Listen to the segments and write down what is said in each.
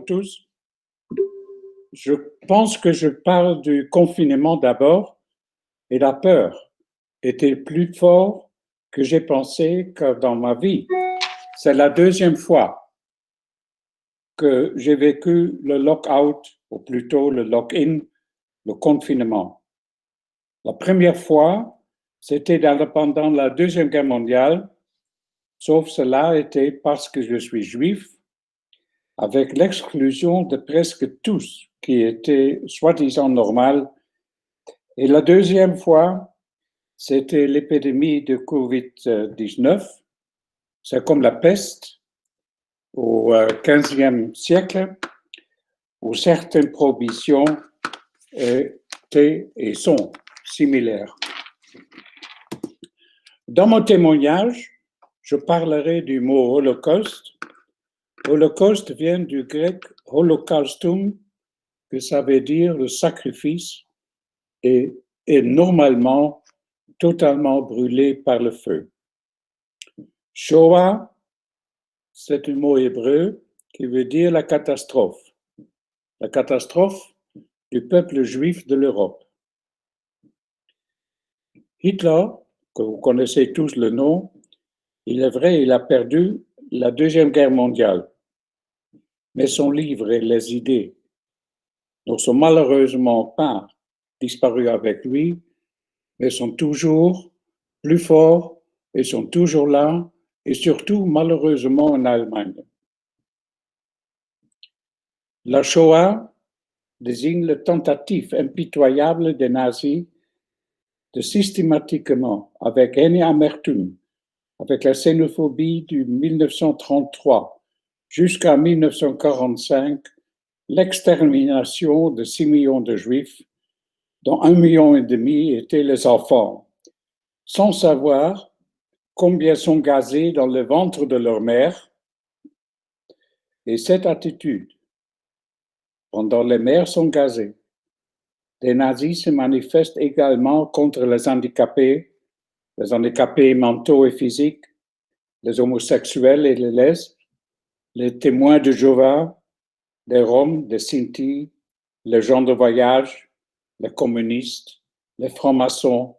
tous. Je pense que je parle du confinement d'abord, et la peur était plus fort que j'ai pensé que dans ma vie. C'est la deuxième fois que j'ai vécu le lock-out, ou plutôt le lock-in, le confinement. La première fois, c'était pendant la Deuxième Guerre mondiale, sauf cela était parce que je suis juif, avec l'exclusion de presque tous qui étaient soi-disant normaux. Et la deuxième fois, c'était l'épidémie de Covid-19. C'est comme la peste au XVe siècle, où certaines prohibitions étaient et sont similaires. Dans mon témoignage, je parlerai du mot holocauste. Holocauste vient du grec holocaustum, que ça veut dire le sacrifice, et est normalement totalement brûlé par le feu. Shoah, c'est un mot hébreu qui veut dire la catastrophe du peuple juif de l'Europe. Hitler, que vous connaissez tous le nom, il est vrai, il a perdu la Deuxième Guerre mondiale. Mais son livre et les idées ne sont malheureusement pas disparus avec lui, mais sont toujours plus forts et sont toujours là, et surtout malheureusement en Allemagne. La Shoah désigne la tentative impitoyable des nazis de systématiquement, avec haine et amertume, avec la xénophobie de 1933 jusqu'à 1945, l'extermination de 6 millions de Juifs, dont 1,5 million étaient les enfants, sans savoir combien sont gazés dans le ventre de leur mère. Et cette attitude, pendant les mères sont gazées, les nazis se manifestent également contre les handicapés mentaux et physiques, les homosexuels et les lesbes, les témoins de Jéhovah, les Roms, les Sinti, les gens de voyage, les communistes, les francs-maçons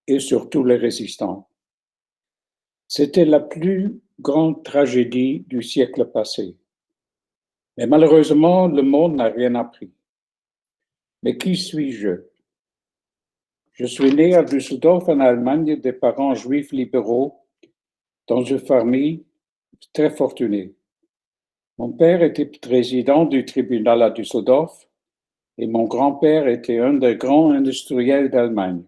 et surtout les résistants. C'était la plus grande tragédie du siècle passé. Mais malheureusement, le monde n'a rien appris. Mais qui suis-je? Je suis né à Düsseldorf, en Allemagne, des parents juifs libéraux, dans une famille très fortunée. Mon père était président du tribunal à Düsseldorf et mon grand-père était un des grands industriels d'Allemagne.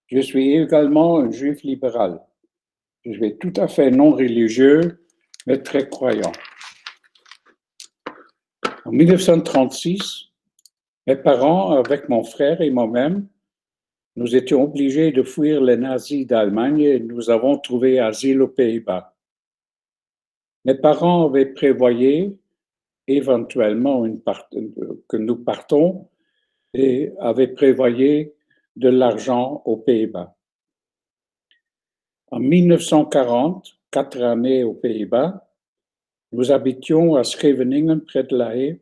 Je suis également un juif libéral. Je suis tout à fait non religieux, mais très croyant. En 1936, mes parents, avec mon frère et moi-même, nous étions obligés de fuir les nazis d'Allemagne et nous avons trouvé asile aux Pays-Bas. Mes parents avaient prévoyé éventuellement que nous partons et avaient prévoyé de l'argent aux Pays-Bas. En 1940, 4 années aux Pays-Bas, nous habitions à Scheveningen, près de La Haye,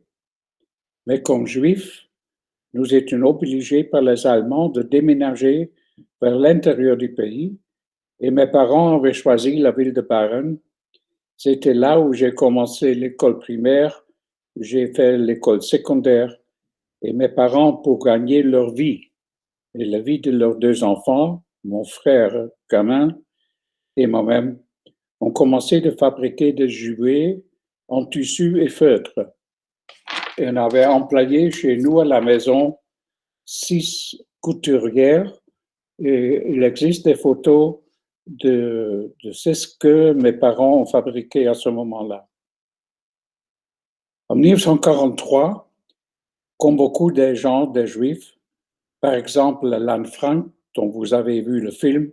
mais comme juifs, nous étions obligés par les Allemands de déménager vers l'intérieur du pays et mes parents avaient choisi la ville de Baren. C'était là où j'ai commencé l'école primaire, j'ai fait l'école secondaire et mes parents, pour gagner leur vie et la vie de leurs 2 enfants, mon frère gamin et moi-même, ont commencé de fabriquer des jouets en tissu et feutre. Et on avait employé chez nous à la maison 6 couturières et il existe des photos de ce que mes parents ont fabriqué à ce moment-là. En 1943, comme beaucoup des gens, des Juifs, par exemple l'Anne Frank, dont vous avez vu le film,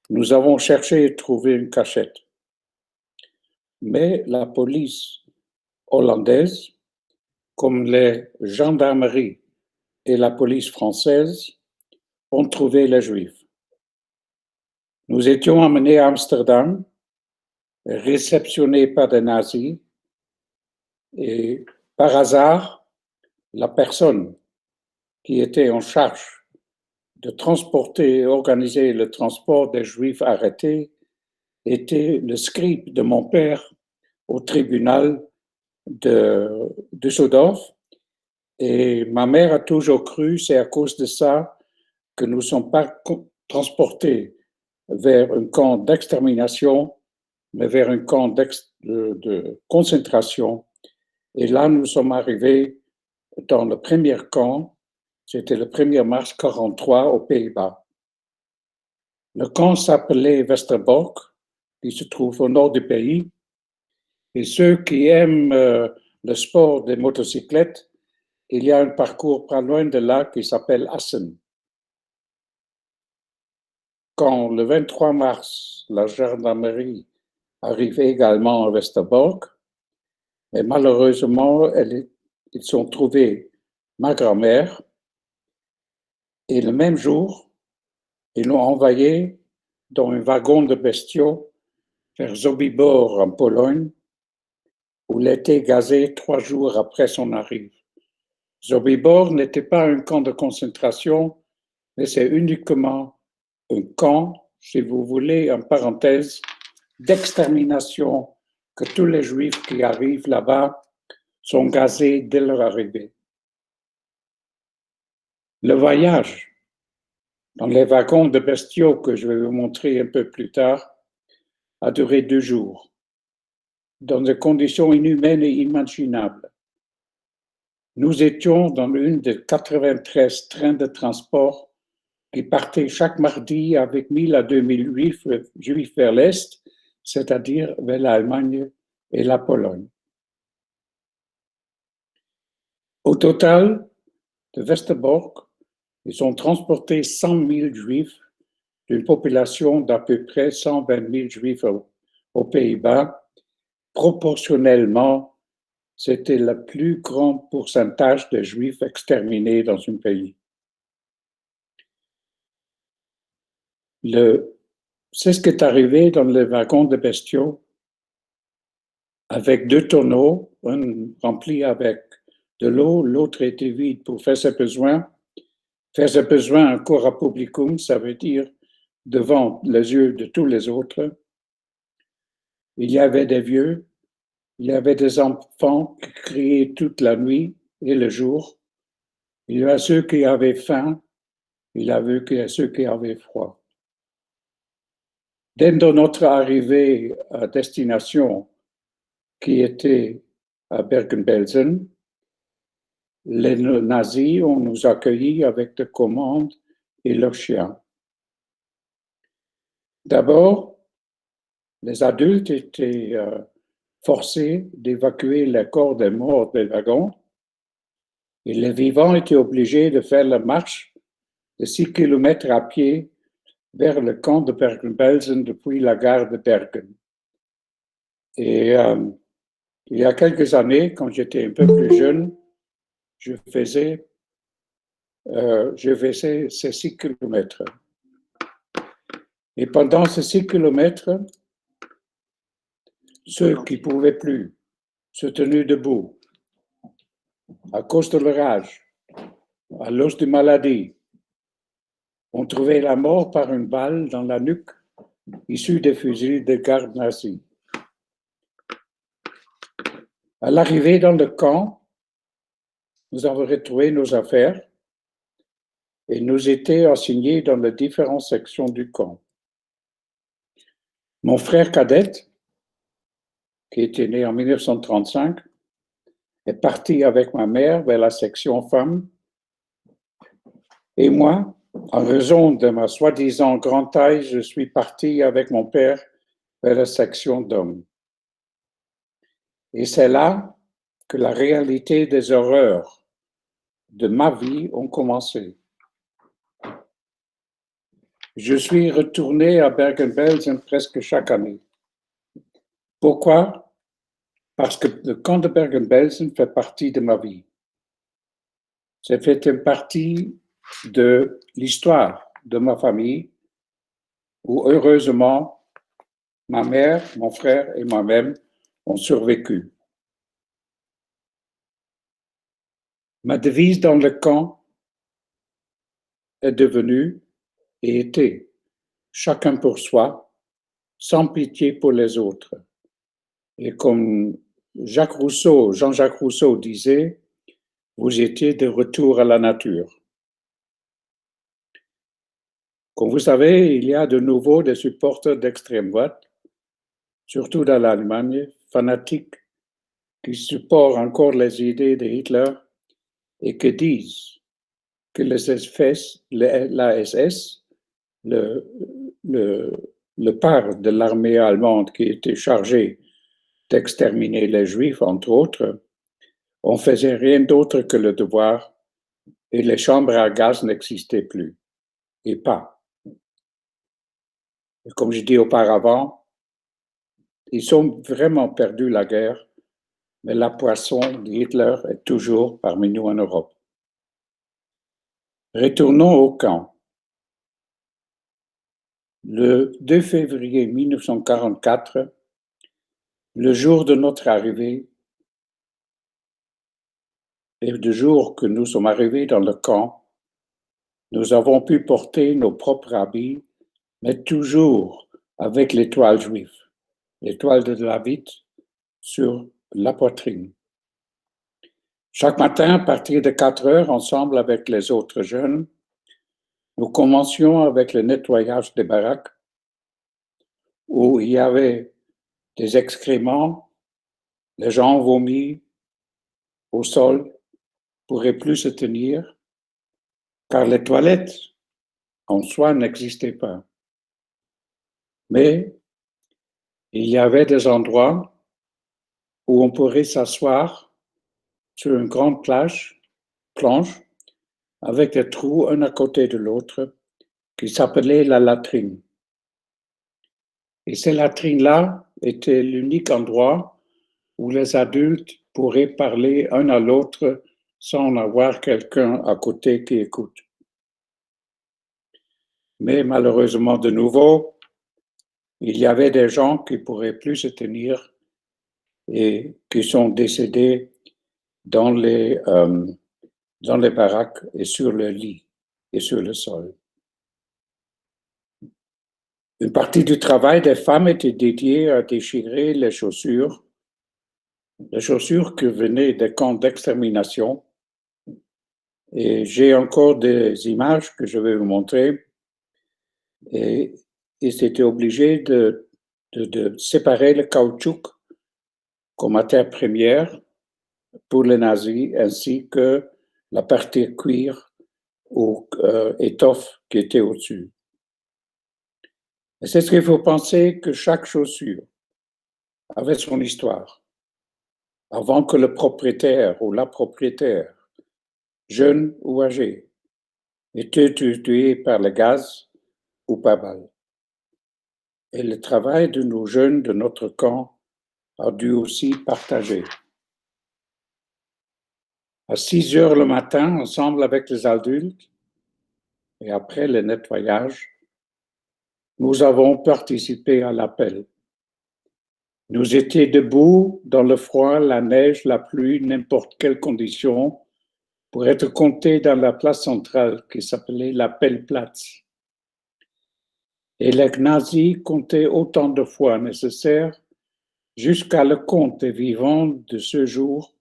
nous avons cherché et trouvé une cachette. Mais la police hollandaise, comme les gendarmeries et la police française, ont trouvé les Juifs. Nous étions amenés à Amsterdam, réceptionnés par des nazis, Et par hasard, la personne qui était en charge de transporter et organiser le transport des Juifs arrêtés était le scribe de mon père au tribunal de Düsseldorf. Et ma mère a toujours cru, c'est à cause de ça que nous ne sommes pas transportés vers un camp d'extermination, mais vers un camp de concentration. Et là, nous sommes arrivés dans le premier camp, c'était le 1er mars 1943 aux Pays-Bas. Le camp s'appelait Westerbork, qui se trouve au nord du pays. Et ceux qui aiment le sport des motocyclettes, il y a un parcours pas loin de là qui s'appelle Assen. Quand le 23 mars, la gendarmerie arrive également à Westerbork, et malheureusement, ils ont trouvé ma grand-mère, et le même jour, ils l'ont envoyée dans un wagon de bestiaux vers Sobibor en Pologne, où elle était gazée 3 jours après son arrivée. Sobibor n'était pas un camp de concentration, mais c'est uniquement un camp, si vous voulez, en parenthèse, d'extermination, que tous les Juifs qui arrivent là-bas sont gazés dès leur arrivée. Le voyage dans les wagons de bestiaux que je vais vous montrer un peu plus tard a duré 2 jours, dans des conditions inhumaines et inimaginables. Nous étions dans une des 93 trains de transport qui partaient chaque mardi avec 1000 à 2000 Juifs vers l'Est, c'est-à-dire vers l'Allemagne et la Pologne. Au total, de Westerbork, ils ont transporté 100 000 Juifs d'une population d'à peu près 120 000 Juifs aux Pays-Bas. Proportionnellement, c'était le plus grand pourcentage de Juifs exterminés dans un pays. C'est ce qui est arrivé dans le wagon de bestiaux, avec 2 tonneaux, un rempli avec de l'eau, l'autre était vide pour faire ses besoins. Faire ses besoins en cora publicum, ça veut dire devant les yeux de tous les autres. Il y avait des vieux, il y avait des enfants qui criaient toute la nuit et le jour. Il y avait ceux qui avaient faim, il y avait ceux qui avaient froid. Dès notre arrivée à destination, qui était à Bergen-Belsen, les nazis ont nous accueillis avec des commandes et leurs chiens. D'abord, les adultes étaient forcés d'évacuer les corps des morts des wagons et les vivants étaient obligés de faire la marche de 6 km à pied vers le camp de Bergen-Belsen depuis la gare de Bergen. Et il y a quelques années, quand j'étais un peu plus jeune, je faisais ces 6 km. Et pendant ces 6 km, ceux qui ne pouvaient plus se tenaient debout à cause de leur âge, à cause de maladies, ont trouvé la mort par une balle dans la nuque issue des fusils de garde nazis. À l'arrivée dans le camp, nous avons retrouvé nos affaires et nous étions assignés dans les différentes sections du camp. Mon frère cadet, qui était né en 1935, est parti avec ma mère vers la section femmes. Et moi, en raison de ma soi-disant grande taille, je suis parti avec mon père vers la section d'hommes. Et c'est là que la réalité des horreurs de ma vie ont commencé. Je suis retourné à Bergen-Belsen presque chaque année. Pourquoi? Parce que le camp de Bergen-Belsen fait partie de ma vie. Ça fait une partie de l'histoire de ma famille, où heureusement, ma mère, mon frère et moi-même ont survécu. Ma devise dans le camp est devenue et était chacun pour soi, sans pitié pour les autres. Et comme Jean-Jacques Rousseau disait, vous étiez de retour à la nature. Comme vous savez, il y a de nouveau des supporters d'extrême droite, surtout dans l'Allemagne, fanatiques, qui supportent encore les idées de Hitler et qui disent que la SS, le part de l'armée allemande qui était chargé d'exterminer les Juifs, entre autres, on faisait rien d'autre que le devoir et les chambres à gaz n'existaient plus. Et pas. Et comme je dis auparavant, ils ont vraiment perdu la guerre, mais la poisson d'Hitler est toujours parmi nous en Europe. Retournons au camp. Le 2 février 1944, le jour de notre arrivée, et le jour que nous sommes arrivés dans le camp, nous avons pu porter nos propres habits, mais toujours avec l'étoile juive, l'étoile de David sur la poitrine. Chaque matin, à partir de 4 heures, ensemble avec les autres jeunes, nous commencions avec le nettoyage des baraques où il y avait des excréments, les gens vomis au sol, ne pourraient plus se tenir, car les toilettes en soi n'existaient pas. Mais il y avait des endroits où on pourrait s'asseoir sur une grande planche, avec des trous un à côté de l'autre, qui s'appelait la latrine. Et ces latrines-là étaient l'unique endroit où les adultes pourraient parler un à l'autre sans avoir quelqu'un à côté qui écoute. Mais malheureusement, de nouveau, il y avait des gens qui ne pourraient plus se tenir et qui sont décédés dans les baraques et sur le lit et sur le sol. Une partie du travail des femmes était dédiée à déchirer les chaussures que venaient des camps d'extermination. Et j'ai encore des images que je vais vous montrer. Et ils étaient obligés de séparer le caoutchouc comme matière première pour les nazis, ainsi que la partie cuir ou étoffe qui était au-dessus. Et c'est ce qu'il faut penser, que chaque chaussure avait son histoire. Avant que le propriétaire ou la propriétaire, jeune ou âgé, était tué par le gaz ou par balle. Et le travail de nos jeunes de notre camp a dû aussi partager. À 6 heures le matin, ensemble avec les adultes, et après le nettoyage, nous avons participé à l'appel. Nous étions debout dans le froid, la neige, la pluie, n'importe quelle condition, pour être comptés dans la place centrale qui s'appelait l'Appelplatz. Et les nazis comptaient autant de fois nécessaire jusqu'à le compte des vivants de ce jour.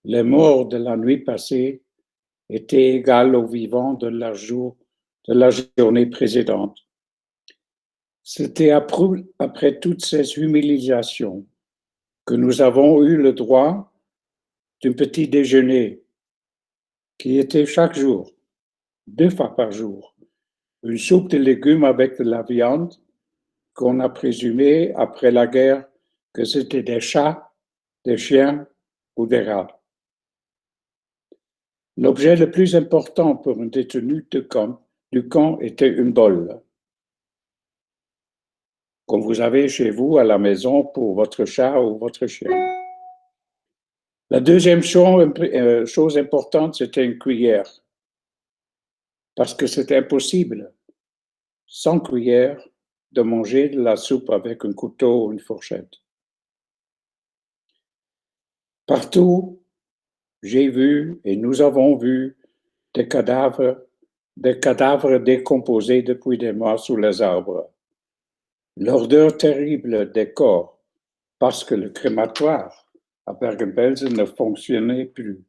Les morts de la nuit passée étaient égales aux vivants de la journée précédente. C'était après toutes ces humiliations que nous avons eu le droit d'un petit déjeuner qui était chaque jour, 2 fois par jour, une soupe de légumes avec de la viande qu'on a présumé après la guerre que c'était des chats, des chiens ou des rats. L'objet le plus important pour un détenu du camp était une bolle, comme vous avez chez vous à la maison pour votre chat ou votre chien. La deuxième chose importante, c'était une cuillère, parce que c'était impossible, sans cuillère, de manger de la soupe avec un couteau ou une fourchette. Partout, j'ai vu et nous avons vu des cadavres décomposés depuis des mois sous les arbres. L'odeur terrible des corps, parce que le crématoire à Bergen-Belsen ne fonctionnait plus.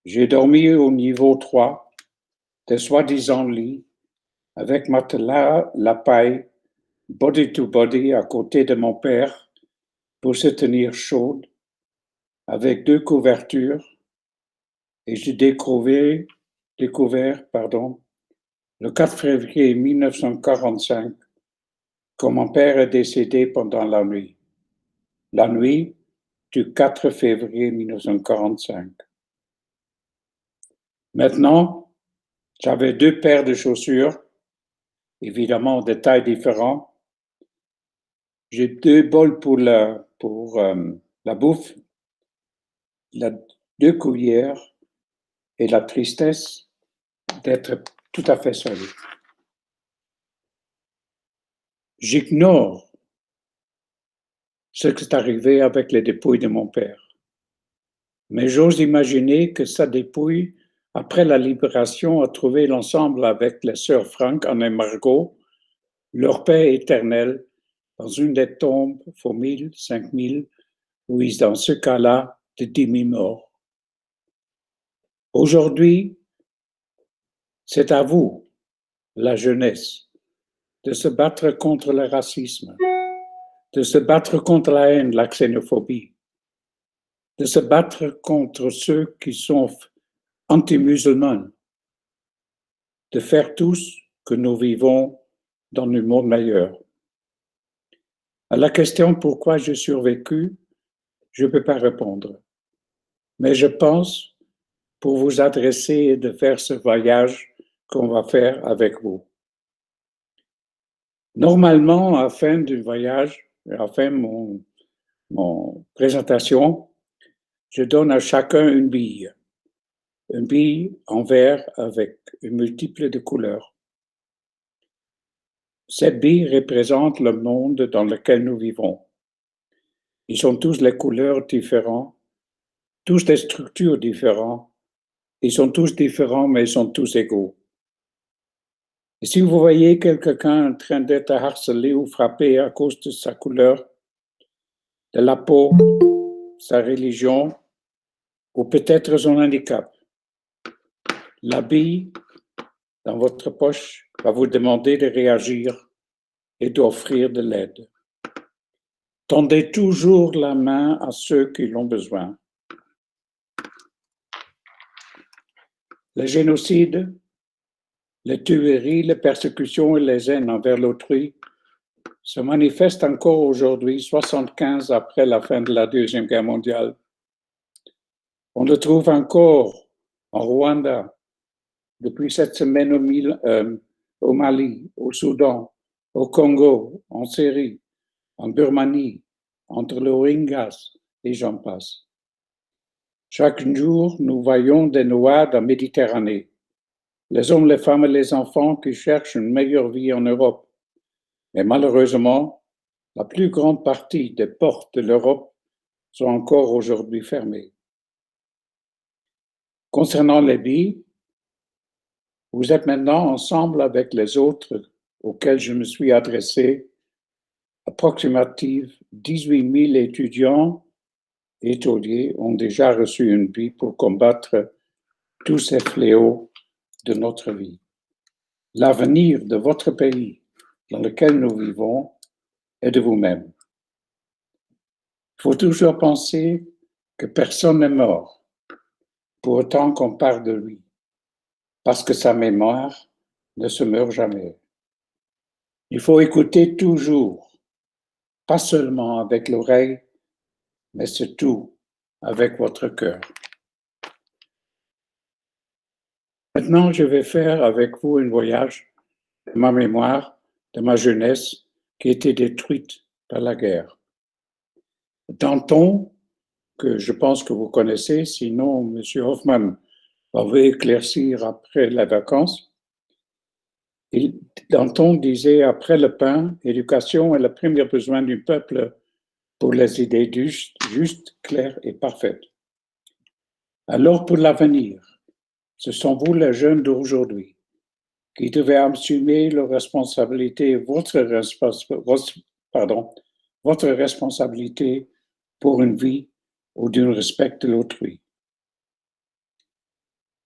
J'ai dormi au niveau 3 des soi-disant lits, avec matelas, la paille, body to body à côté de mon père pour se tenir chaude, avec 2 couvertures, et j'ai découvert, le 4 février 1945, que mon père est décédé pendant la nuit du 4 février 1945. Maintenant, j'avais 2 paires de chaussures, évidemment de tailles différentes. J'ai 2 bols pour la bouffe, 2 cuillères et la tristesse d'être tout à fait seul. J'ignore ce qui est arrivé avec les dépouilles de mon père. Mais j'ose imaginer que sa dépouille, après la libération, a trouvé l'ensemble avec les sœurs Franck en Margot, leur paix éternelle, dans une des tombes, pour 1000, 5000, ou dans ce cas-là, de 10 000 morts. Aujourd'hui, c'est à vous, la jeunesse, de se battre contre le racisme, de se battre contre la haine, la xénophobie, de se battre contre ceux qui sont anti-musulmans, de faire tous que nous vivons dans un monde meilleur. À la question pourquoi j'ai survécu, je ne peux pas répondre. Mais je pense pour vous adresser et de faire ce voyage qu'on va faire avec vous. Normalement, à la fin du voyage, à la fin de mon présentation, je donne à chacun une bille en verre avec une multiple de couleurs. Cette bille représente le monde dans lequel nous vivons. Ils sont tous les couleurs différentes, tous des structures différentes. Ils sont tous différents, mais ils sont tous égaux. Et si vous voyez quelqu'un en train d'être harcelé ou frappé à cause de sa couleur, de la peau, sa religion, ou peut-être son handicap, la bille dans votre poche va vous demander de réagir et d'offrir de l'aide. Tendez toujours la main à ceux qui l'ont besoin. Le génocide, les tueries, les persécutions et les haines envers l'autrui se manifestent encore aujourd'hui, 75 après la fin de la Deuxième Guerre mondiale. On le trouve encore en Rwanda, depuis cette semaine au Mali, au Soudan, au Congo, en Syrie, en Birmanie, entre les Rohingyas et j'en passe. Chaque jour, nous voyons des noyades en Méditerranée. Les hommes, les femmes et les enfants qui cherchent une meilleure vie en Europe. Mais malheureusement, la plus grande partie des portes de l'Europe sont encore aujourd'hui fermées. Concernant les billes, vous êtes maintenant ensemble avec les autres auxquels je me suis adressé, approximativement 18 000 étudiants et étudiants ont déjà reçu une bille pour combattre tous ces fléaux de notre vie. L'avenir de votre pays dans lequel nous vivons est de vous-même. Il faut toujours penser que personne n'est mort, pour autant qu'on parle de lui, parce que sa mémoire ne se meurt jamais. Il faut écouter toujours, pas seulement avec l'oreille, mais surtout avec votre cœur. Maintenant, je vais faire avec vous un voyage de ma mémoire, de ma jeunesse, qui a été détruite par la guerre. Danton, que je pense que vous connaissez, sinon M. Hoffman va vous éclaircir après les vacances. Danton disait, après le pain, l'éducation est le premier besoin du peuple pour les idées justes, claires et parfaites. Alors pour l'avenir, ce sont vous les jeunes d'aujourd'hui qui devez assumer la responsabilité, votre responsabilité pour une vie ou du respect de l'autrui.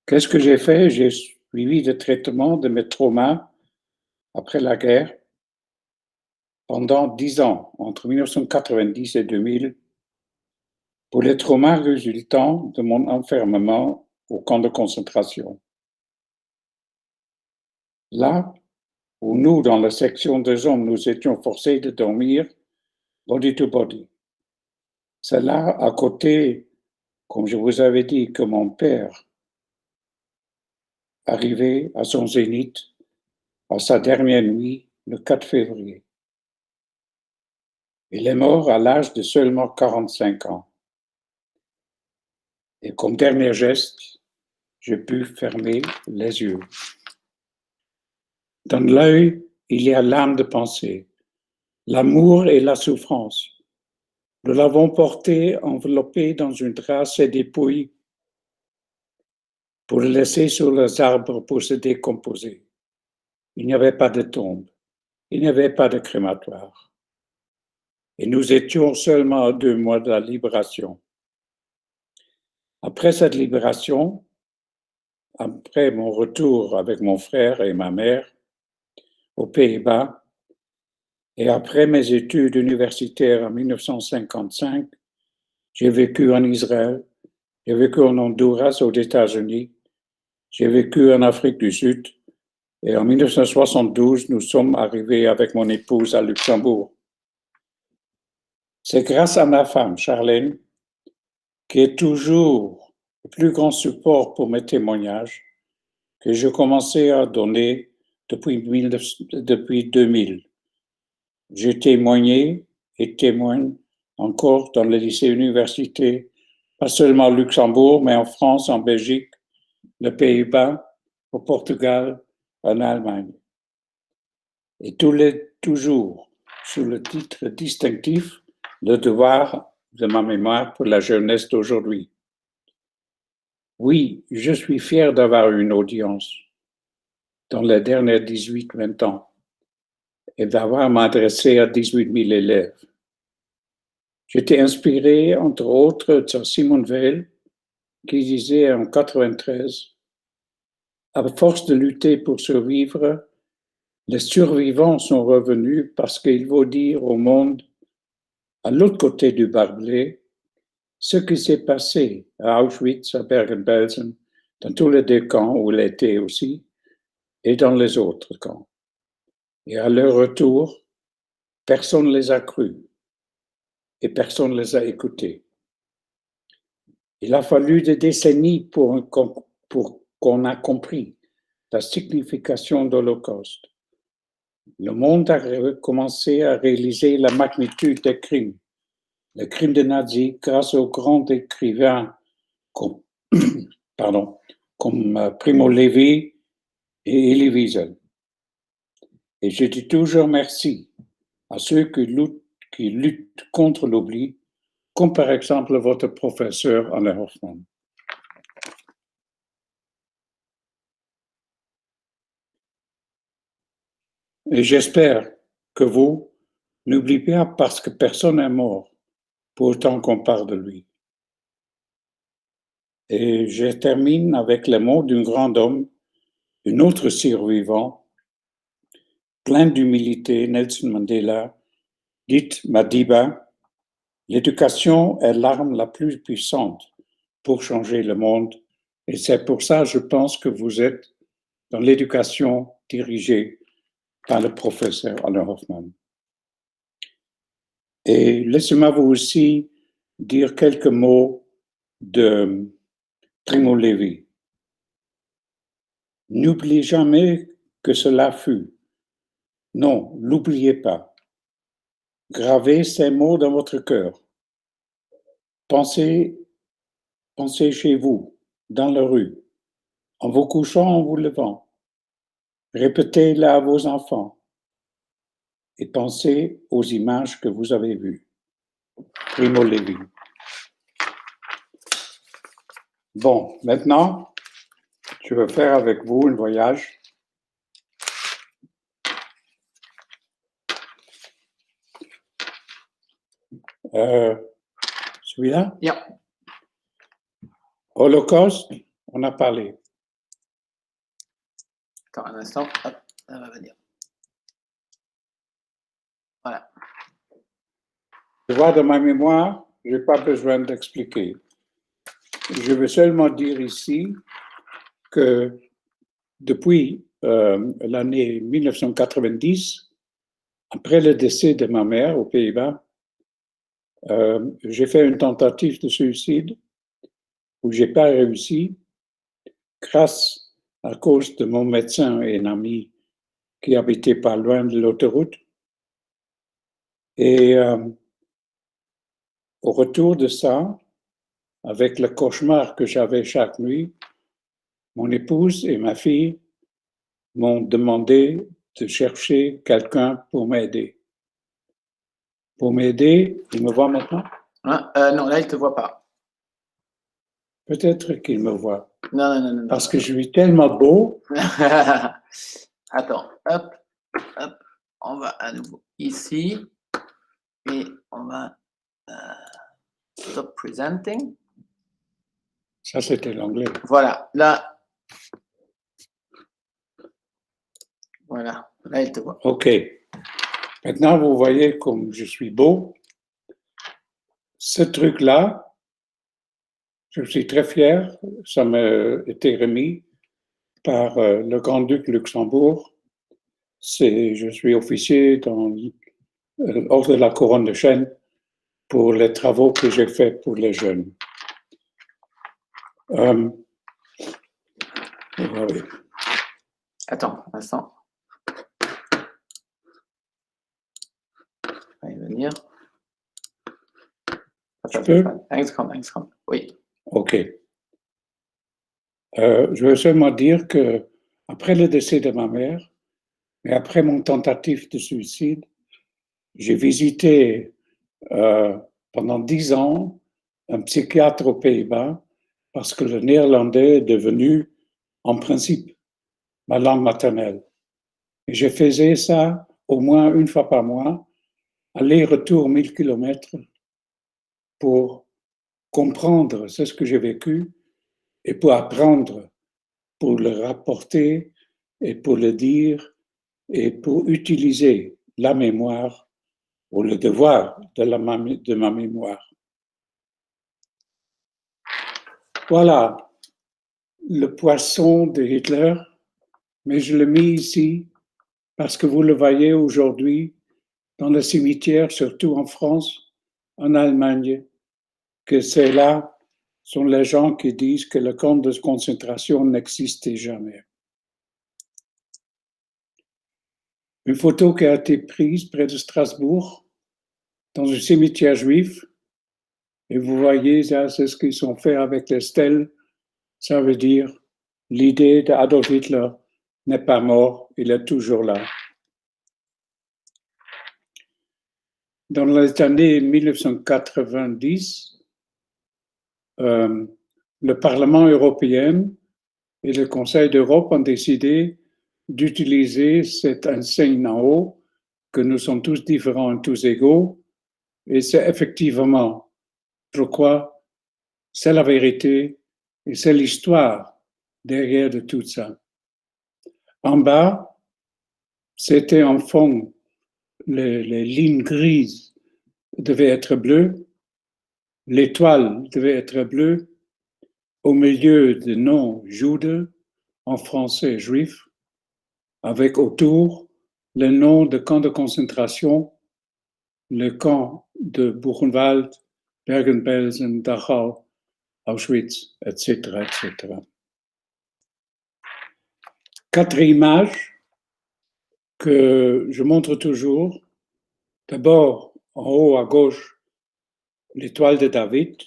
Qu'est-ce que j'ai fait? J'ai suivi le traitement de mes traumas après la guerre pendant 10 ans, entre 1990 et 2000, pour les traumas résultant de mon enfermement au camp de concentration. Là où nous, dans la section des hommes, nous étions forcés de dormir body to body. C'est là, à côté, comme je vous avais dit, que mon père arrivait à son zénith, à sa dernière nuit, le 4 février. Il est mort à l'âge de seulement 45 ans. Et comme dernier geste, j'ai pu fermer les yeux. Dans l'œil, il y a l'âme de pensée, l'amour et la souffrance. Nous l'avons porté enveloppé dans une trace et dépouille pour le laisser sur les arbres pour se décomposer. Il n'y avait pas de tombe, il n'y avait pas de crématoire. Et nous étions seulement à 2 mois de la libération. Après cette libération, après mon retour avec mon frère et ma mère aux Pays-Bas, et après mes études universitaires en 1955, j'ai vécu en Israël, j'ai vécu en Honduras aux États-Unis, j'ai vécu en Afrique du Sud, et en 1972, nous sommes arrivés avec mon épouse à Luxembourg. C'est grâce à ma femme, Charlène, qui est toujours le plus grand support pour mes témoignages, que je commençais à donner depuis 2000. J'ai témoigné et témoigne encore dans les lycées universités, pas seulement au Luxembourg, mais en France, en Belgique, les Pays-Bas, au Portugal, en Allemagne. Et toujours sous le titre distinctif Le devoir de ma mémoire pour la jeunesse d'aujourd'hui. Oui, je suis fier d'avoir une audience dans les derniers 18-20 ans et d'avoir m'adressé à 18 000 élèves. J'étais inspiré, entre autres, de Simone Weil, qui disait en 93, à force de lutter pour survivre, les survivants sont revenus parce qu'il faut dire au monde, à l'autre côté du barbelé, ce qui s'est passé à Auschwitz, à Bergen-Belsen, dans tous les 2 camps où il était aussi, et dans les autres camps. Et à leur retour, personne ne les a crus et personne ne les a écoutés. Il a fallu des décennies pour qu'on a compris la signification de l'Holocauste. Le monde a commencé à réaliser la magnitude des crimes, les crimes des nazis, grâce aux grands écrivains comme, comme Primo Levi et Elie Wiesel. Et je dis toujours merci à ceux qui luttent contre l'oubli, comme par exemple votre professeur Alain Hoffman. Et j'espère que vous n'oubliez pas parce que personne n'est mort pour autant qu'on parle de lui. Et je termine avec les mots d'un grand homme, un autre survivant, plein d'humilité, Nelson Mandela, dit Madiba, l'éducation est l'arme la plus puissante pour changer le monde. Et c'est pour ça, je pense que vous êtes dans l'éducation dirigée par le professeur Alain Hoffman. Et laissez-moi vous aussi dire quelques mots de Primo Levi. N'oubliez jamais que cela fut. Non, n'oubliez pas. Gravez ces mots dans votre cœur. Pensez chez vous, dans la rue, en vous couchant, en vous levant. Répétez-les à vos enfants et pensez aux images que vous avez vues. Primo Levi. Bon, maintenant, je vais faire avec vous un voyage. Celui-là? Yeah. Holocauste, on a parlé. Attends un instant, hop, ça va venir. Voilà. Je vois dans ma mémoire, je n'ai pas besoin d'expliquer. Je veux seulement dire ici que depuis l'année 1990, après le décès de ma mère aux Pays-Bas, j'ai fait une tentative de suicide où je n'ai pas réussi grâce à cause de mon médecin et un ami qui habitait pas loin de l'autoroute. Et au retour de ça, avec le cauchemar que j'avais chaque nuit, mon épouse et ma fille m'ont demandé de chercher quelqu'un pour m'aider. Pour m'aider, il me voit maintenant? Non, là, il ne te voit pas. Peut-être qu'il me voit. Non. Parce que je suis tellement beau. Attends, hop, on va à nouveau ici et on va stop presenting. Ça, c'était l'anglais. Voilà, là, il te voit. OK. Maintenant, vous voyez comme je suis beau. Ce truc-là, je suis très fier. Ça m'a été remis par le grand-duc Luxembourg. Je suis officier dans l'ordre de la couronne de chêne pour les travaux que j'ai faits pour les jeunes. Oui. Attends, un instant. On va y venir. Je peux? Engstrand. Oui. OK. Je veux seulement dire que après le décès de ma mère et après mon tentative de suicide, j'ai visité pendant 10 ans un psychiatre aux Pays-Bas parce que le néerlandais est devenu, en principe, ma langue maternelle. Et je faisais ça au moins une fois par mois, aller-retour 1000 kilomètres pour comprendre ce que j'ai vécu et pour apprendre, pour le rapporter et pour le dire et pour utiliser la mémoire ou le devoir de ma mémoire. Voilà le poisson de Hitler, mais je l'ai mis ici parce que vous le voyez aujourd'hui dans le cimetière, surtout en France, en Allemagne, que c'est là sont les gens qui disent que le camp de concentration n'existait jamais. Une photo qui a été prise près de Strasbourg, dans un cimetière juif, et vous voyez, ça, c'est ce qu'ils ont fait avec les stèles. Ça veut dire l'idée d'Adolf Hitler n'est pas mort, il est toujours là. Dans les années 1990, le Parlement européen et le Conseil d'Europe ont décidé d'utiliser cette enseigne en haut, que nous sommes tous différents et tous égaux, et c'est effectivement, je crois, c'est la vérité et c'est l'histoire derrière de tout ça. En bas, c'était en fond, les lignes grises devaient être bleues, l'étoile devait être bleue, au milieu de nom Jude, en français juif, avec autour le nom de camp de concentration, le camp de Buchenwald, Bergen-Belsen, Dachau, Auschwitz, etc., etc. 4 images que je montre toujours. D'abord, en haut à gauche, l'étoile de David,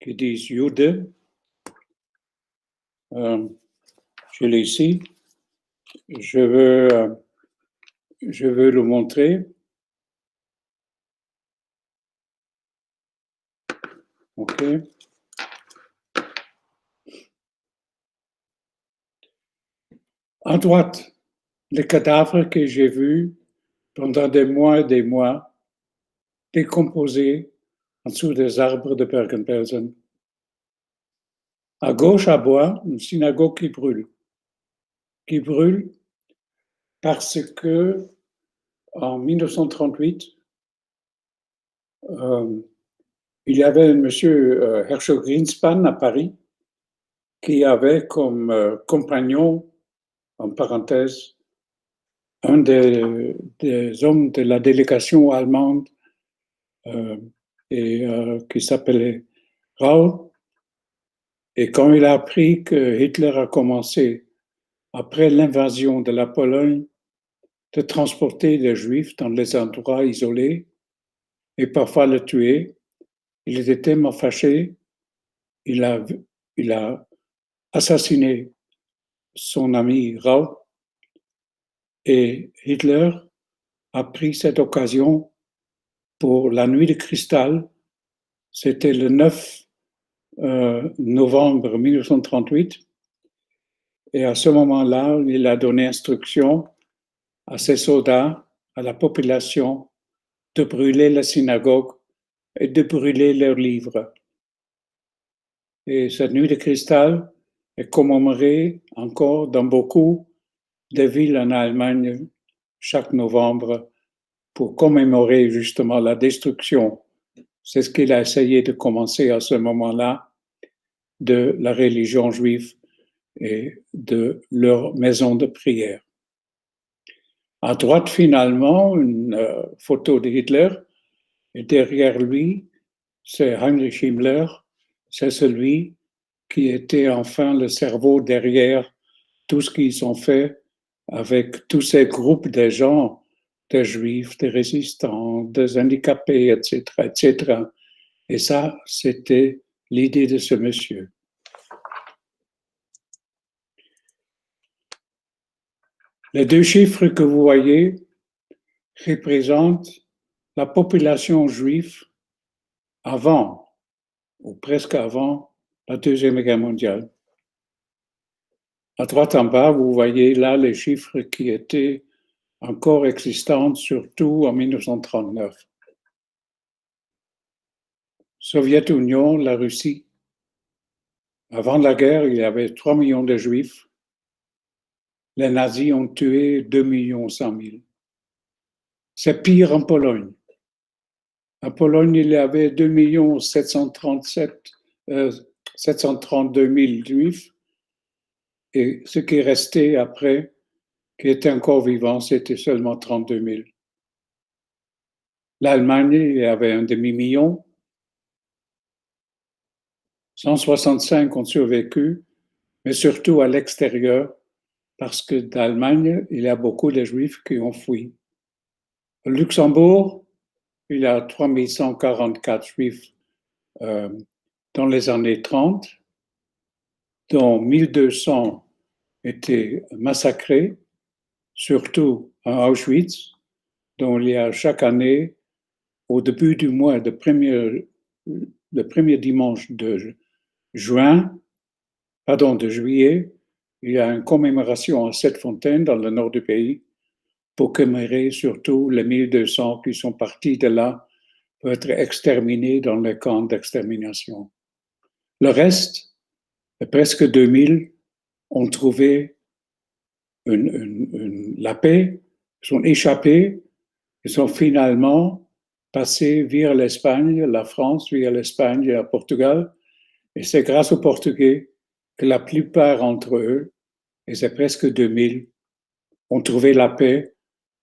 qui dit Jude. Je l'ai ici. Je veux le montrer. OK. À droite, les cadavres que j'ai vus pendant des mois, décomposés en dessous des arbres de Bergen-Belsen. À gauche, à bois, une synagogue qui brûle parce que en 1938, il y avait un monsieur Herschel Greenspan à Paris qui avait comme compagnon, en parenthèse, un des hommes de la délégation allemande qui s'appelait Raoul. Et quand il a appris que Hitler a commencé, après l'invasion de la Pologne, de transporter les Juifs dans les endroits isolés et parfois le tuer, il était tellement fâché, il a assassiné son ami Raoul et Hitler a pris cette occasion pour la nuit de cristal. C'était le 9 novembre 1938. Et à ce moment-là, il a donné instruction à ses soldats, à la population, de brûler la synagogue et de brûler leurs livres. Et cette nuit de cristal est commémorée encore dans beaucoup de villes en Allemagne chaque novembre pour commémorer justement la destruction. C'est ce qu'il a essayé de commencer à ce moment-là de la religion juive et de leur maison de prière. À droite, finalement, une photo de Hitler, et derrière lui, c'est Heinrich Himmler, c'est celui qui était enfin le cerveau derrière tout ce qu'ils ont fait avec tous ces groupes de gens, des juifs, des résistants, des handicapés, etc., etc. Et ça, c'était l'idée de ce monsieur. Les deux chiffres que vous voyez représentent la population juive avant, ou presque avant, la Deuxième Guerre mondiale. À droite en bas, vous voyez là les chiffres qui étaient encore existants, surtout en 1939. Soviet-Union, la Russie. Avant la guerre, il y avait 3 millions de juifs. Les nazis ont tué 2,1 millions. C'est pire en Pologne. En Pologne, il y avait 2 732 000 juifs. Et ce qui restait après, qui était encore vivant, c'était seulement 32 000. L'Allemagne, il y avait un demi-million. 165 ont survécu, mais surtout à l'extérieur, parce que d'Allemagne, il y a beaucoup de Juifs qui ont fui. Au Luxembourg, il y a 3144 Juifs dans les années 30, dont 1200 étaient massacrés, surtout à Auschwitz, dont il y a chaque année, au début du mois, le premier dimanche de juillet, il y a une commémoration à Sept-Fontaines, dans le nord du pays, pour commémorer surtout les 1200 qui sont partis de là pour être exterminés dans les camps d'extermination. Le reste, presque 2000, ont trouvé la paix, sont échappés, et sont finalement passés via l'Espagne, la France, via l'Espagne et le Portugal. Et c'est grâce aux Portugais que la plupart d'entre eux, et c'est presque 2000, ont trouvé la paix,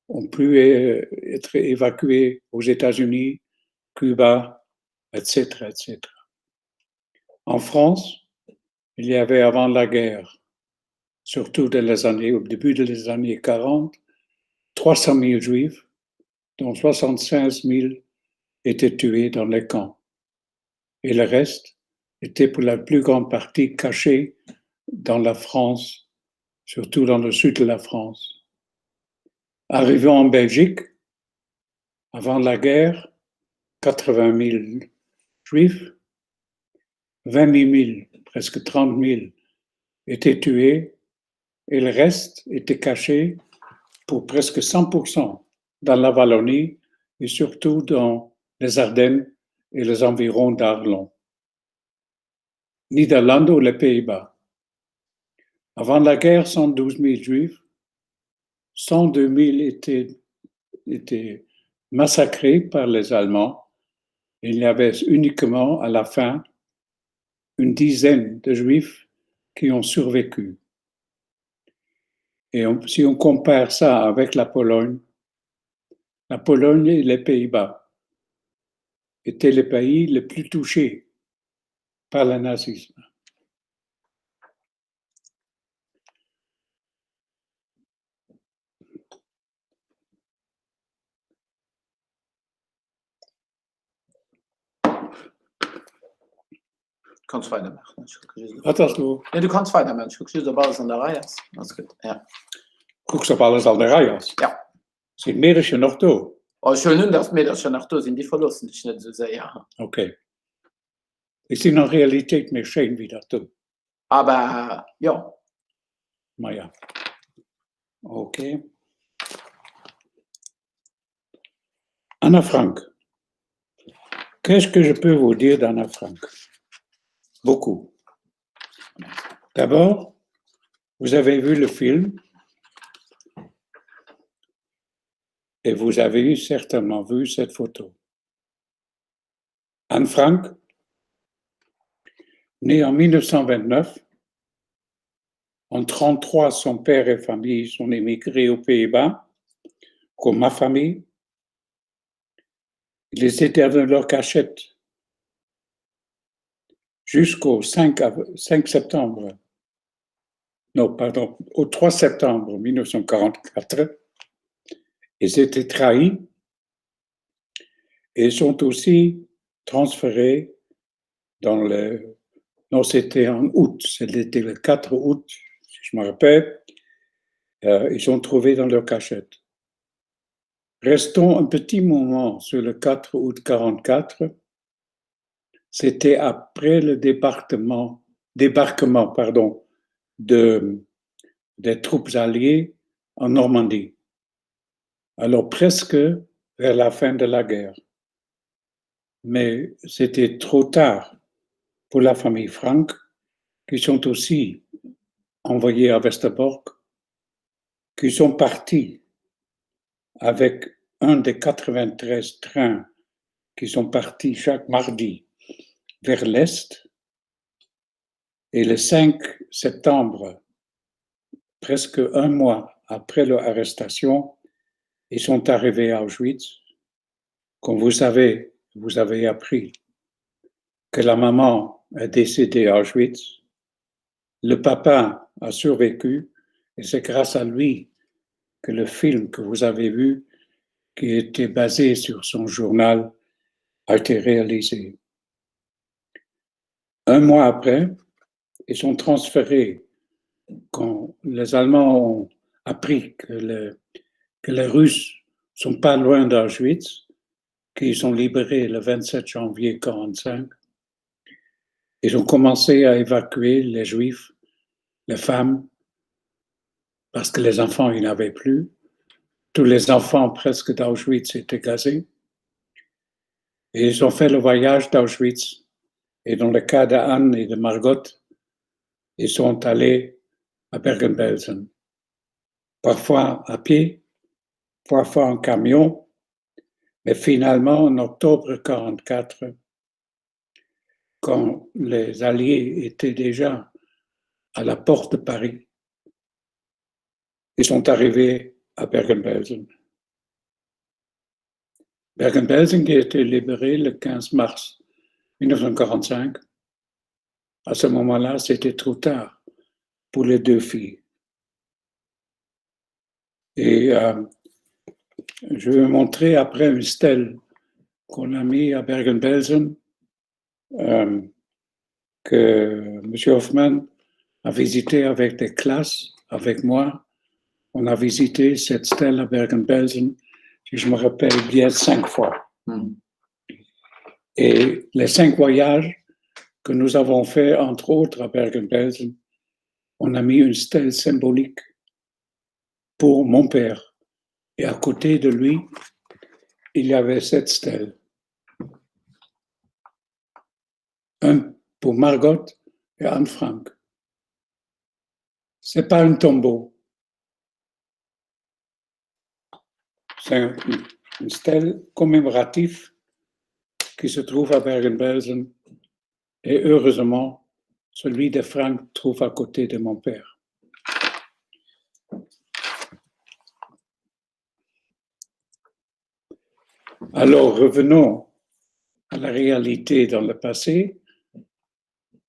ont pu être évacués aux États-Unis, Cuba, etc., etc. En France, il y avait avant la guerre, surtout au début des années 40, 300 000 juifs, dont 75 000 étaient tués dans les camps. Et le reste était pour la plus grande partie caché dans la France, surtout dans le sud de la France. Arrivant en Belgique, avant la guerre, 80 000 juifs, 20 000, presque 30 000 étaient tués et le reste était caché pour presque 100% dans la Wallonie et surtout dans les Ardennes et les environs d'Arlon. Nederlande ou les Pays-Bas. Avant la guerre, 112 000 Juifs, 102 000 étaient massacrés par les Allemands. Il y avait uniquement à la fin une dizaine de Juifs qui ont survécu. Et si on compare ça avec la Pologne et les Pays-Bas étaient les pays les plus touchés par le nazisme. Du kannst weitermachen. Wat was du? Nee, du kannst weitermachen. Ich gucke, ob alles an der Reihe ist. Das ist gut. Ja. Guckst op alles al de Rijas. Ja. Sind meerdere noch da? Oh, ich will nur, dass mir das schon nach da sind, die verlassen dich nicht so sehr, ja. Okay. Die sind in Realität mehr schön wie das da. Aber, ja. Maar ja. Okay. Anna Frank. Qu'est-ce que je peux vous dire d'Anna Frank? Beaucoup. D'abord, vous avez vu le film et vous avez certainement vu cette photo. Anne Frank, née en 1929, en 1933, son père et famille sont émigrés aux Pays-Bas, comme ma famille. Ils étaient dans leur cachette jusqu'au 5 septembre, non, pardon, au 3 septembre 1944. Ils étaient trahis et sont aussi transférés dans le... Non, c'était en août, c'était le 4 août, si je me rappelle. Ils sont trouvés dans leur cachette. Restons un petit moment sur le 4 août 1944. C'était après le débarquement des troupes alliées en Normandie. Alors presque vers la fin de la guerre. Mais c'était trop tard pour la famille Frank, qui sont aussi envoyés à Westerbork, qui sont partis avec un des 93 trains qui sont partis chaque mardi vers l'Est. Et le 5 septembre, presque un mois après leur arrestation, ils sont arrivés à Auschwitz. Comme vous savez, vous avez appris que la maman est décédée à Auschwitz. Le papa a survécu et c'est grâce à lui que le film que vous avez vu, qui était basé sur son journal, a été réalisé. Un mois après, ils sont transférés quand les Allemands ont appris que les Russes sont pas loin d'Auschwitz, qu'ils sont libérés le 27 janvier 1945. Ils ont commencé à évacuer les Juifs, les femmes, parce que les enfants, il n'y en avait plus. Tous les enfants presque d'Auschwitz étaient gazés. Et ils ont fait le voyage d'Auschwitz. Et dans le cas d'Anne et de Margot, ils sont allés à Bergen-Belsen. Parfois à pied, parfois en camion. Mais finalement, en octobre 1944, quand les Alliés étaient déjà à la porte de Paris, ils sont arrivés à Bergen-Belsen. Bergen-Belsen qui a été libéré le 15 mars 1945. À ce moment-là, c'était trop tard pour les deux filles. Et je vais montrer après une stèle qu'on a mis à Bergen-Belsen, que M. Hoffman a visité avec des classes, avec moi. On a visité cette stèle à Bergen-Belsen, si je me rappelle bien, 5 fois. Et les 5 voyages que nous avons faits, entre autres à Bergen-Belsen, on a mis une stèle symbolique pour mon père. Et à côté de lui, il y avait cette stèle. Un pour Margot et Anne-Frank. Ce n'est pas un tombeau. C'est une stèle commémorative qui se trouve à Bergen-Belsen. Et heureusement, celui de Frank trouve à côté de mon père. Alors, revenons à la réalité dans le passé.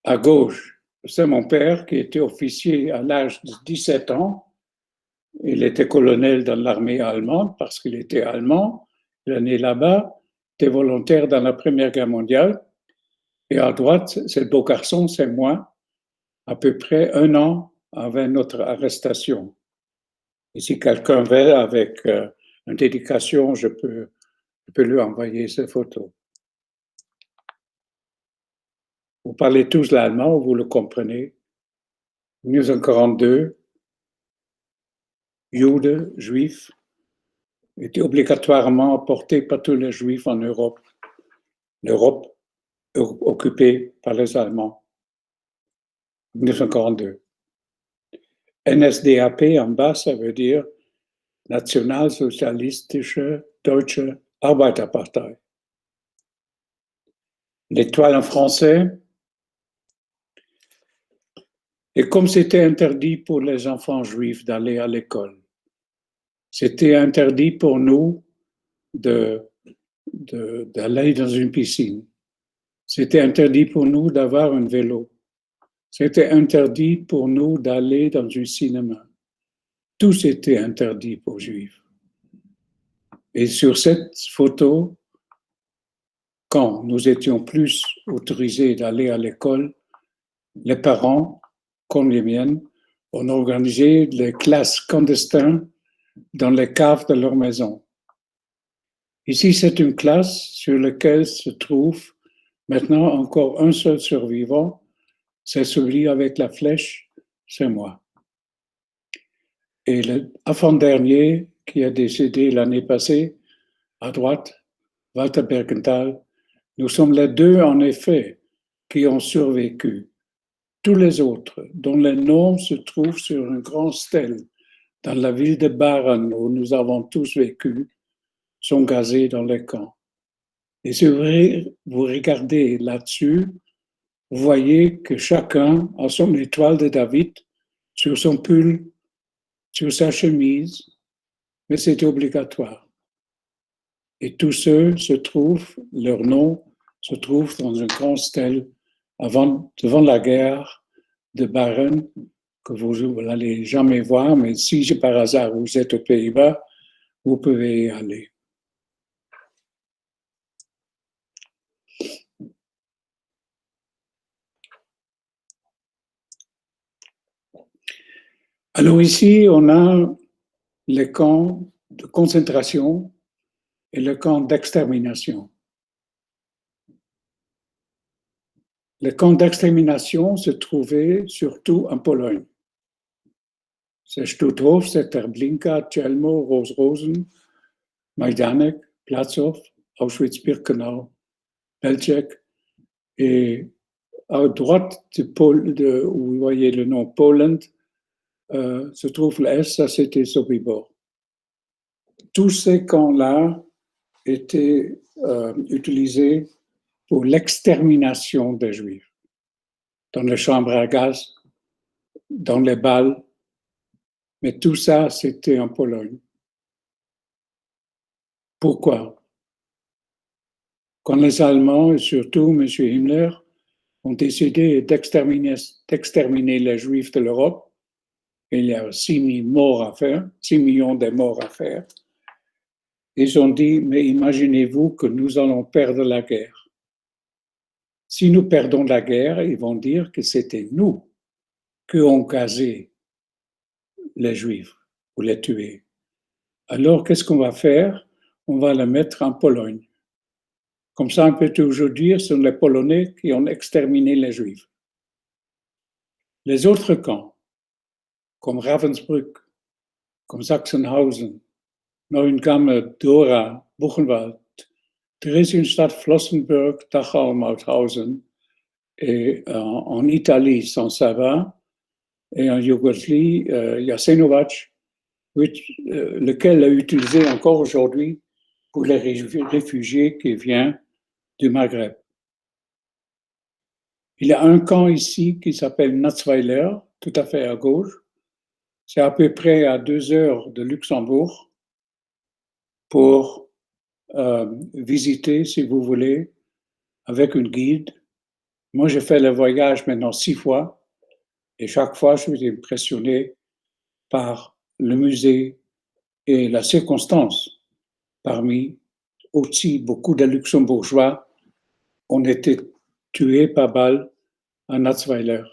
À gauche, c'est mon père qui était officier à l'âge de 17 ans. Il était colonel dans l'armée allemande parce qu'il était allemand. Il est né là-bas, était volontaire dans la Première Guerre mondiale. Et à droite, c'est le beau garçon, c'est moi, à peu près 1 an avant notre arrestation. Et si quelqu'un veut avec une dédication, je peux lui envoyer ces photos. Vous parlez tous l'allemand, vous le comprenez. 1942, Jude, juif, était obligatoirement porté par tous les juifs en Europe. L'Europe occupée par les Allemands. 1942. NSDAP en bas, ça veut dire Nationalsozialistische Deutsche Arbeiterpartei. L'étoile en français. Et comme c'était interdit pour les enfants juifs d'aller à l'école, c'était interdit pour nous d'aller dans une piscine. C'était interdit pour nous d'avoir un vélo. C'était interdit pour nous d'aller dans un cinéma. Tout était interdit pour les juifs. Et sur cette photo, quand nous étions plus autorisés d'aller à l'école, les parents, comme les miennes, ont organisé les classes clandestines dans les caves de leur maison. Ici, c'est une classe sur laquelle se trouve maintenant encore un seul survivant, c'est celui avec la flèche, c'est moi. Et l'avant-dernier qui a décédé l'année passée, à droite, Walter Bergenthal, nous sommes les deux, en effet, qui ont survécu. Tous les autres, dont les noms se trouvent sur une grande stèle dans la ville de Baren, où nous avons tous vécu, sont gazés dans les camps. Et si vous regardez là-dessus, vous voyez que chacun a son étoile de David sur son pull, sur sa chemise, mais c'est obligatoire. Et tous ceux se trouvent, leur nom se trouve dans une grande stèle devant la gare de Baren, que vous n'allez jamais voir, mais si par hasard vous êtes aux Pays-Bas, vous pouvez y aller. Alors ici, on a les camps de concentration et le camp d'extermination. Les camps d'extermination se trouvaient surtout en Pologne. C'est Stutthof, c'est Treblinka, Chelmo, Rosen, Majdanek, Płaczów, Auschwitz-Birkenau, Belzec. Et à droite où vous voyez le nom Poland, se trouve l'Est, ça c'était Sobibor. Tous ces camps-là étaient utilisés pour l'extermination des Juifs, dans les chambres à gaz, dans les balles, mais tout ça, c'était en Pologne. Pourquoi? Quand les Allemands, et surtout M. Himmler, ont décidé d'exterminer les Juifs de l'Europe, il y a 6 millions de morts à faire, ils ont dit, mais imaginez-vous que nous allons perdre la guerre. Si nous perdons la guerre, ils vont dire que c'était nous qui avons gazé les Juifs ou les tuer. Alors, qu'est-ce qu'on va faire? On va les mettre en Pologne. Comme ça, on peut toujours dire que ce sont les Polonais qui ont exterminé les Juifs. Les autres camps, comme Ravensbrück, comme Sachsenhausen, Neuengamme, Dora, Buchenwald, Theresienstadt, Flossenbürg, Dachau, Mauthausen, et en Italie, San Saba, et en Yougoslavie, Jasenovac, lequel est utilisé encore aujourd'hui pour les réfugiés qui viennent du Maghreb. Il y a un camp ici qui s'appelle Natzweiler, tout à fait à gauche. C'est à peu près à 2 heures de Luxembourg pour visiter, si vous voulez, avec une guide. Moi, j'ai fait le voyage maintenant 6 fois et chaque fois, je suis impressionné par le musée et la circonstance. Parmi aussi beaucoup de Luxembourgeois ont été tués par balle à Natzweiler.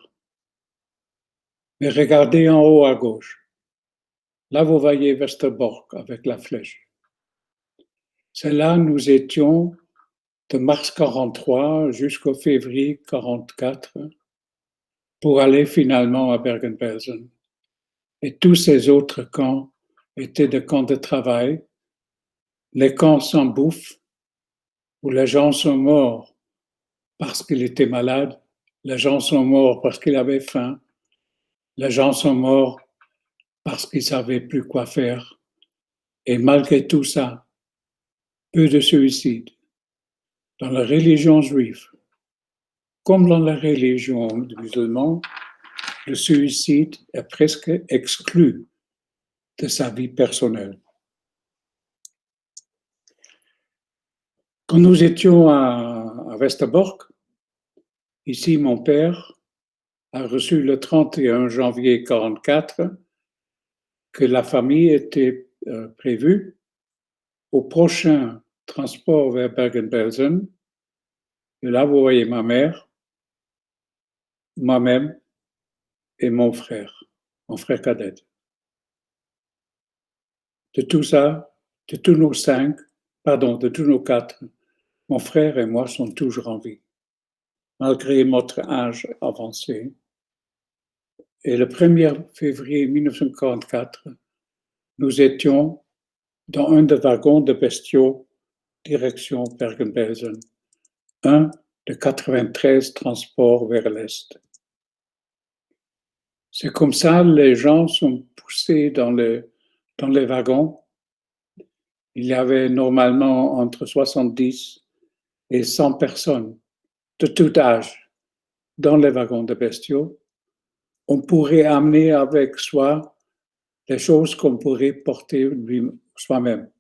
Mais regardez en haut à gauche. Là, vous voyez Westerbork avec la flèche. C'est là où nous étions de mars 43 jusqu'au février 44 pour aller finalement à Bergen-Belsen. Et tous ces autres camps étaient des camps de travail, les camps sans bouffe, où les gens sont morts parce qu'ils étaient malades, les gens sont morts parce qu'ils avaient faim, les gens sont morts parce qu'ils ne savaient plus quoi faire. Et malgré tout ça, peu de suicides. Dans la religion juive, comme dans la religion musulmane, le suicide est presque exclu de sa vie personnelle. Quand nous étions à Westerbork, ici mon père a reçu le 31 janvier 1944 que la famille était prévue au prochain transport vers Bergen-Belsen. Et là, vous voyez ma mère, moi-même et mon frère cadet. De tout ça, de tous nos quatre, mon frère et moi sommes toujours en vie, malgré notre âge avancé. Et le 1er février 1944, nous étions dans un des wagons de bestiaux direction Bergen-Belsen, un de 93 transports vers l'Est. C'est comme ça, les gens sont poussés dans les wagons. Il y avait normalement entre 70 et 100 personnes de tout âge dans les wagons de bestiaux. On pourrait amener avec soi les choses qu'on pourrait porter soi-même.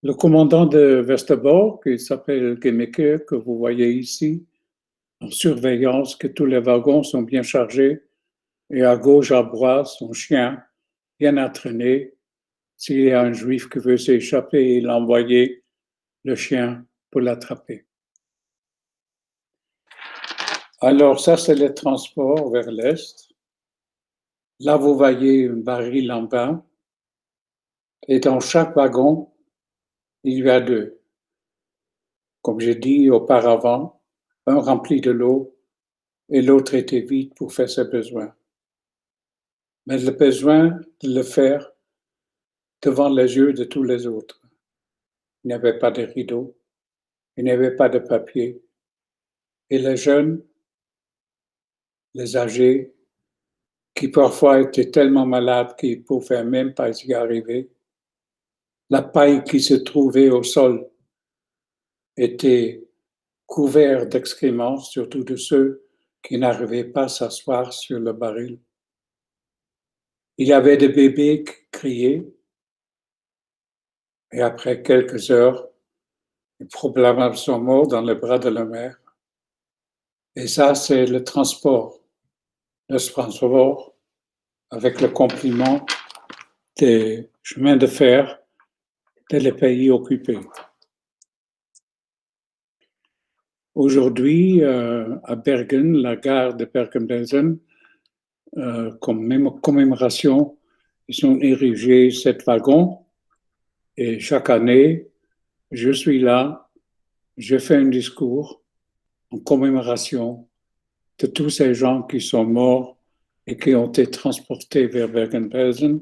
Le commandant de Westerbork, il s'appelle Gemeke, que vous voyez ici, en surveillance que tous les wagons sont bien chargés, et à gauche, à droite, son chien, bien entraîné. S'il y a un juif qui veut s'échapper, il a envoyé le chien pour l'attraper. Alors ça, c'est le transport vers l'Est. Là, vous voyez un baril en bas. Et dans chaque wagon, il y a 2. Comme j'ai dit auparavant, un rempli de l'eau et l'autre était vide pour faire ses besoins. Mais le besoin de le faire devant les yeux de tous les autres. Il n'y avait pas de rideau, il n'y avait pas de papier. Et les jeunes, les âgés, qui parfois étaient tellement malades qu'ils ne pouvaient même pas y arriver, la paille qui se trouvait au sol était couverte d'excréments, surtout de ceux qui n'arrivaient pas à s'asseoir sur le baril. Il y avait des bébés qui criaient, et après quelques heures, ils probablement sont morts dans les bras de la mère. Et ça, c'est le transport avec le compliment des chemins de fer des pays occupés. Aujourd'hui, à Bergen, la gare de Bergen-Belsen, comme commémoration, ils ont érigé 7 wagons et chaque année, je suis là, je fais un discours en commémoration de tous ces gens qui sont morts et qui ont été transportés vers Bergen-Belsen,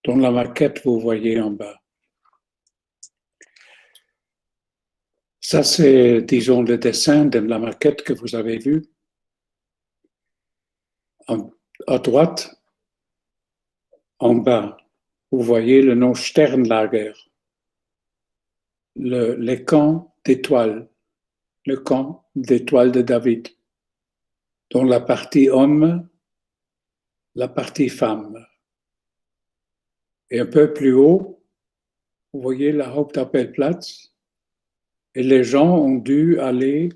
dont la maquette vous voyez en bas. Ça, c'est, disons, le dessin de la maquette que vous avez vu. À droite, en bas, vous voyez le nom Sternlager, les camps d'étoiles, le camp d'étoiles de David, dont la partie homme, la partie femme. Et un peu plus haut, vous voyez la Hauptappelplatz, et les gens ont dû aller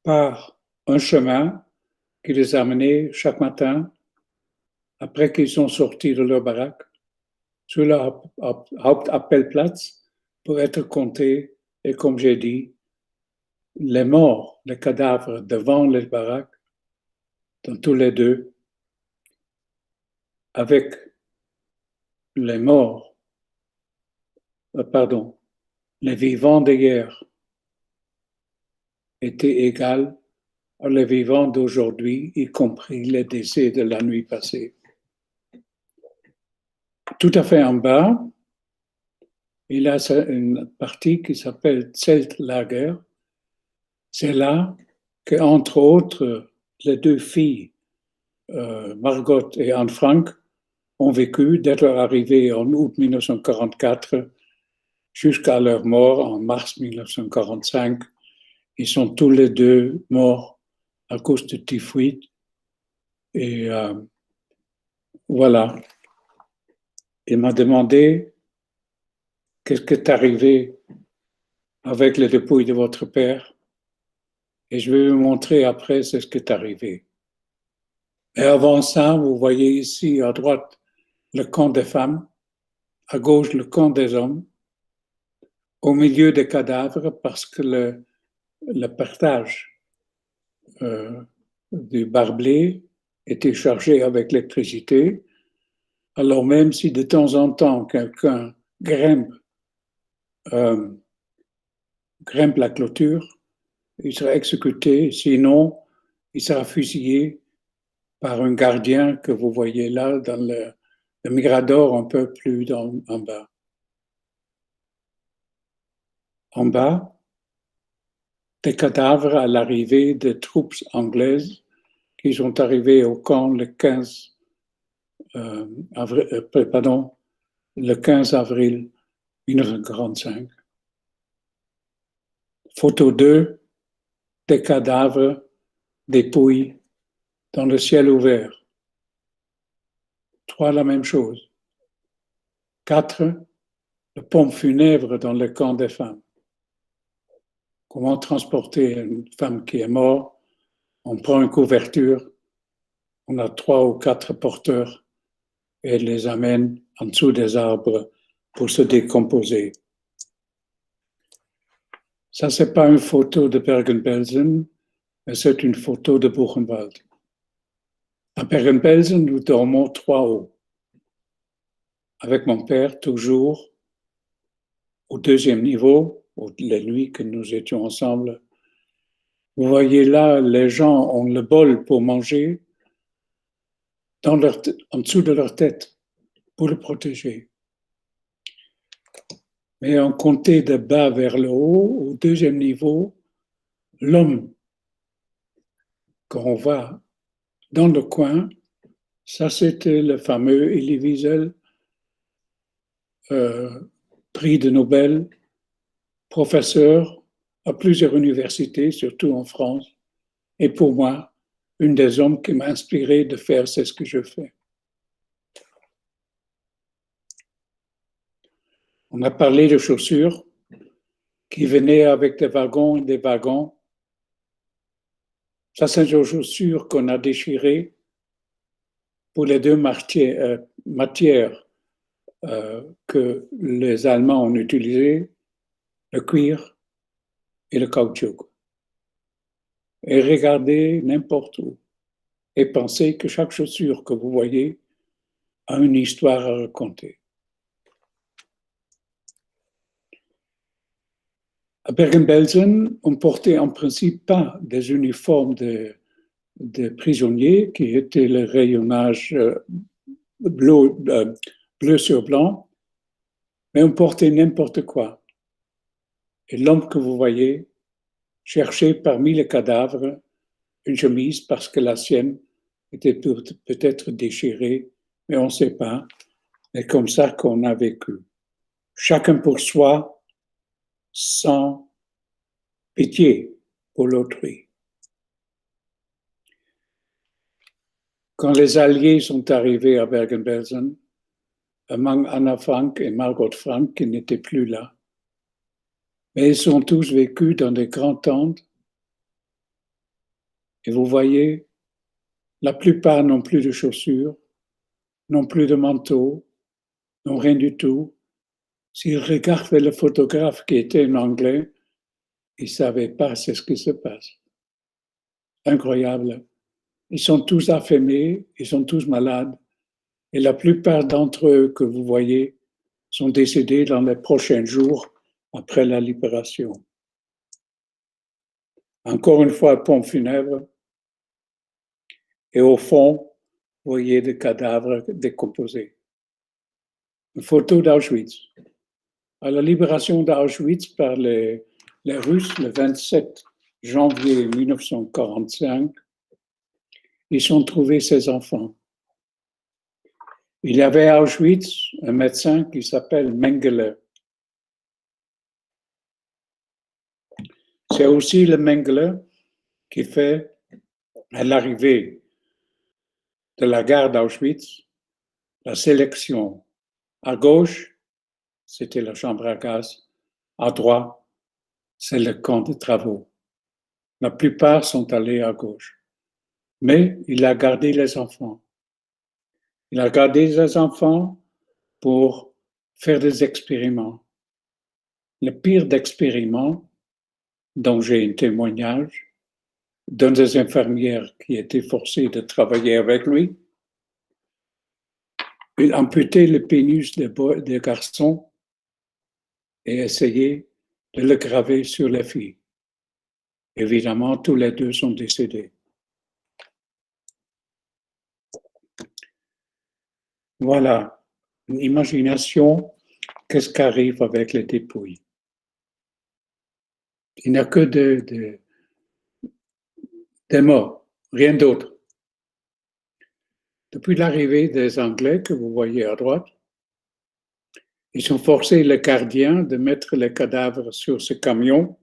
par un chemin qui les a menés chaque matin, après qu'ils sont sortis de leur baraque, sur la Hauptappelplatz pour être comptés. Et comme j'ai dit, les morts, les cadavres devant les baraques, dans tous les deux, avec les morts, les vivants d'hier étaient égaux les vivants d'aujourd'hui, y compris les décès de la nuit passée. Tout à fait en bas, il y a une partie qui s'appelle Zeltlager. C'est là que, entre autres, les deux filles, Margot et Anne Frank, ont vécu dès leur arrivée en août 1944 jusqu'à leur mort en mars 1945. Ils sont tous les deux morts à cause de typhoïde. Et voilà. Il m'a demandé qu'est-ce qui est arrivé avec les dépouilles de votre père. Et je vais vous montrer après ce qui est arrivé. Et avant ça, vous voyez ici à droite le camp des femmes, à gauche le camp des hommes, au milieu des cadavres parce que le partage du barbelé était chargé avec l'électricité. Alors même si de temps en temps quelqu'un grimpe la clôture, il sera exécuté, sinon il sera fusillé par un gardien que vous voyez là dans le Mirador un peu plus en bas. En bas, des cadavres à l'arrivée des troupes anglaises qui sont arrivées au camp le 15 avril 1945. Photo 2, des cadavres dépouilles dans le ciel ouvert. 3, la même chose. 4, le pompe funèbre dans le camp des femmes. Comment transporter une femme qui est morte? On prend une couverture, on a 3 ou 4 porteurs et les amène en dessous des arbres pour se décomposer. Ça, ce n'est pas une photo de Bergen-Belsen, mais c'est une photo de Buchenwald. À Bergen-Belsen, nous dormons 3 hauts. Avec mon père, toujours au 2e niveau, les nuits que nous étions ensemble. Vous voyez là, les gens ont le bol pour manger en dessous de leur tête pour le protéger. Mais on comptait de bas vers le haut, au 2e niveau, l'homme, quand on va dans le coin, ça c'était le fameux Elie Wiesel, prix de Nobel, professeur à plusieurs universités, surtout en France, et pour moi, une des hommes qui m'a inspiré de faire c'est ce que je fais. On a parlé de chaussures qui venaient avec des wagons et des wagons. Ça, c'est des chaussures qu'on a déchirées pour les 2 matières que les Allemands ont utilisées, le cuir et le caoutchouc. Et regardez n'importe où et pensez que chaque chaussure que vous voyez a une histoire à raconter. À Bergen-Belsen, on portait en principe pas des uniformes de prisonniers qui était le rayonnage bleu sur blanc, mais on portait n'importe quoi. Et l'homme que vous voyez cherchait parmi les cadavres une chemise parce que la sienne était peut-être déchirée, mais on ne sait pas. C'est comme ça qu'on a vécu. Chacun pour soi, sans pitié pour l'autrui. Quand les Alliés sont arrivés à Bergen-Belsen, Anna Frank et Margot Frank, qui n'étaient plus là, mais ils ont tous vécu dans des grandes tentes. Et vous voyez, la plupart n'ont plus de chaussures, n'ont plus de manteau, n'ont rien du tout. S'ils regardaient le photographe qui était en anglais, ils ne savaient pas ce qui se passe. Incroyable. Ils sont tous affamés, ils sont tous malades. Et la plupart d'entre eux que vous voyez sont décédés dans les prochains jours après la libération. Encore une fois, pompe funèbre. Et au fond, vous voyez des cadavres décomposés. Une photo d'Auschwitz. À la libération d'Auschwitz par les Russes, le 27 janvier 1945, ils ont trouvé ces enfants. Il y avait à Auschwitz un médecin qui s'appelle Mengele. C'est aussi le Mengele qui fait, à l'arrivée de la gare d'Auschwitz, la sélection. À gauche, c'était la chambre à gaz. À droite, c'est le camp de travaux. La plupart sont allés à gauche. Mais il a gardé les enfants. Il a gardé les enfants pour faire des expériments. Le pire d'expériments, dont j'ai un témoignage, d'une des infirmières qui était forcée de travailler avec lui, il amputait le pénis des garçons et essayait de le graver sur les filles. Évidemment, tous les deux sont décédés. Voilà, une imagination, qu'est-ce qui arrive avec les dépouilles. Il n'y a que des morts, rien d'autre. Depuis l'arrivée des Anglais que vous voyez à droite, ils ont forcé les gardiens de mettre les cadavres sur ce camion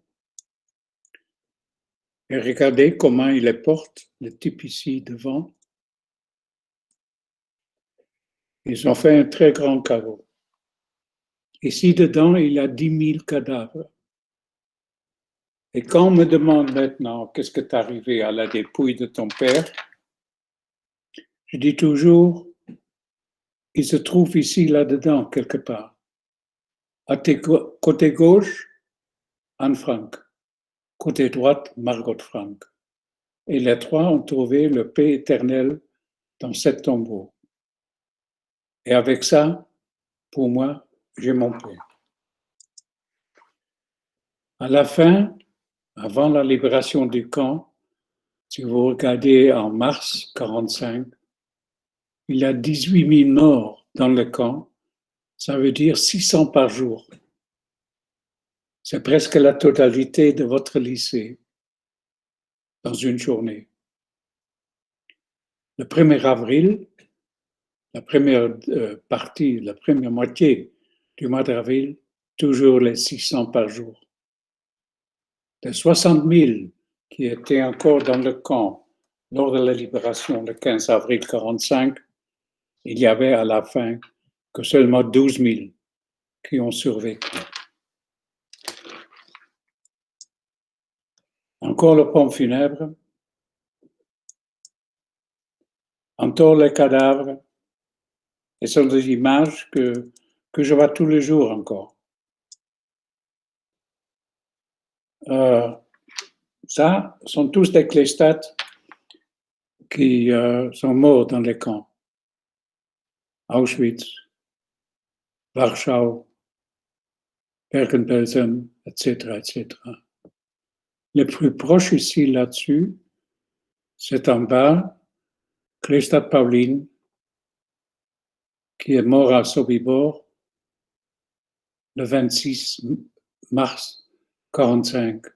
et regardez comment ils les portent, le type ici devant. Ils ont fait un très grand caveau. Ici dedans, il y a 10 000 cadavres. Et quand on me demande maintenant qu'est-ce qui est arrivé à la dépouille de ton père, je dis toujours, il se trouve ici, là-dedans, quelque part. À côté gauche, Anne Frank. Côté droite, Margot Frank. Et les trois ont trouvé le paix éternel dans cet tombeau. Et avec ça, pour moi, j'ai mon père. À la fin, avant la libération du camp, si vous regardez en mars 1945, il y a 18 000 morts dans le camp. Ça veut dire 600 par jour. C'est presque la totalité de votre lycée dans une journée. Le 1er avril, la première partie, la première moitié du mois d'avril, toujours les 600 par jour. Les 60 000 qui étaient encore dans le camp lors de la libération le 15 avril 1945, il y avait à la fin que seulement 12 000 qui ont survécu. Encore le pompe funèbre, encore les cadavres, et ce sont des images que je vois tous les jours encore. Ça sont tous des cléstats qui sont morts dans les camps. Auschwitz, Warschau, Bergen-Belsen, etc., etc. Le plus proche ici, là-dessus, C'est en bas, Kleestad Pauline, qui est mort à Sobibor le 26 mars 1945,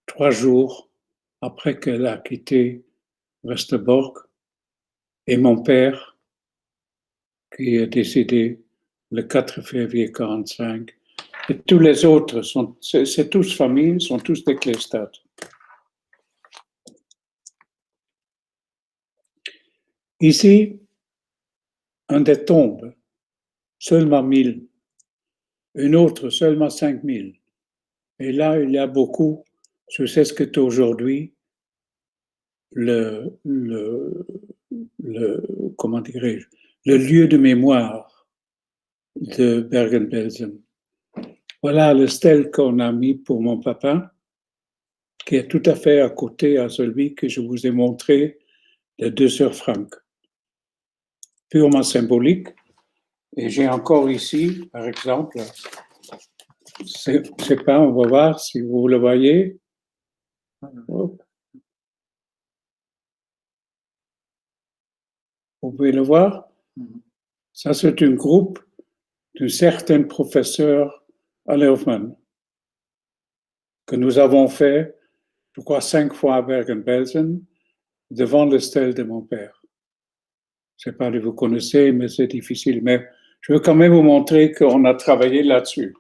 3 jours après qu'elle a quitté Westerbork, et mon père, qui est décédé le 4 février 1945. Et tous les autres, c'est tous familles, sont tous des Kleestad. Ici, un des tombes, seulement 1000. Une autre, seulement 5000. Et là, il y a beaucoup, je sais ce que c'est aujourd'hui, comment dirais-je, le lieu de mémoire de Bergen-Belsen. Voilà le stèle qu'on a mis pour mon papa, qui est tout à fait à côté à celui que je vous ai montré, les 2 sœurs Franck. Purement symbolique. Et j'ai encore ici, par exemple, c'est pas, on va voir si vous le voyez. Hop. Vous pouvez le voir. Ça, c'est un groupe d'un certain professeur Alle Hoffmann que nous avons fait, je crois, 5 fois à Bergen-Belsen, devant le stèle de mon père. Je ne sais pas si vous connaissez, mais c'est difficile. Mais je veux quand même vous montrer qu'on a travaillé là-dessus.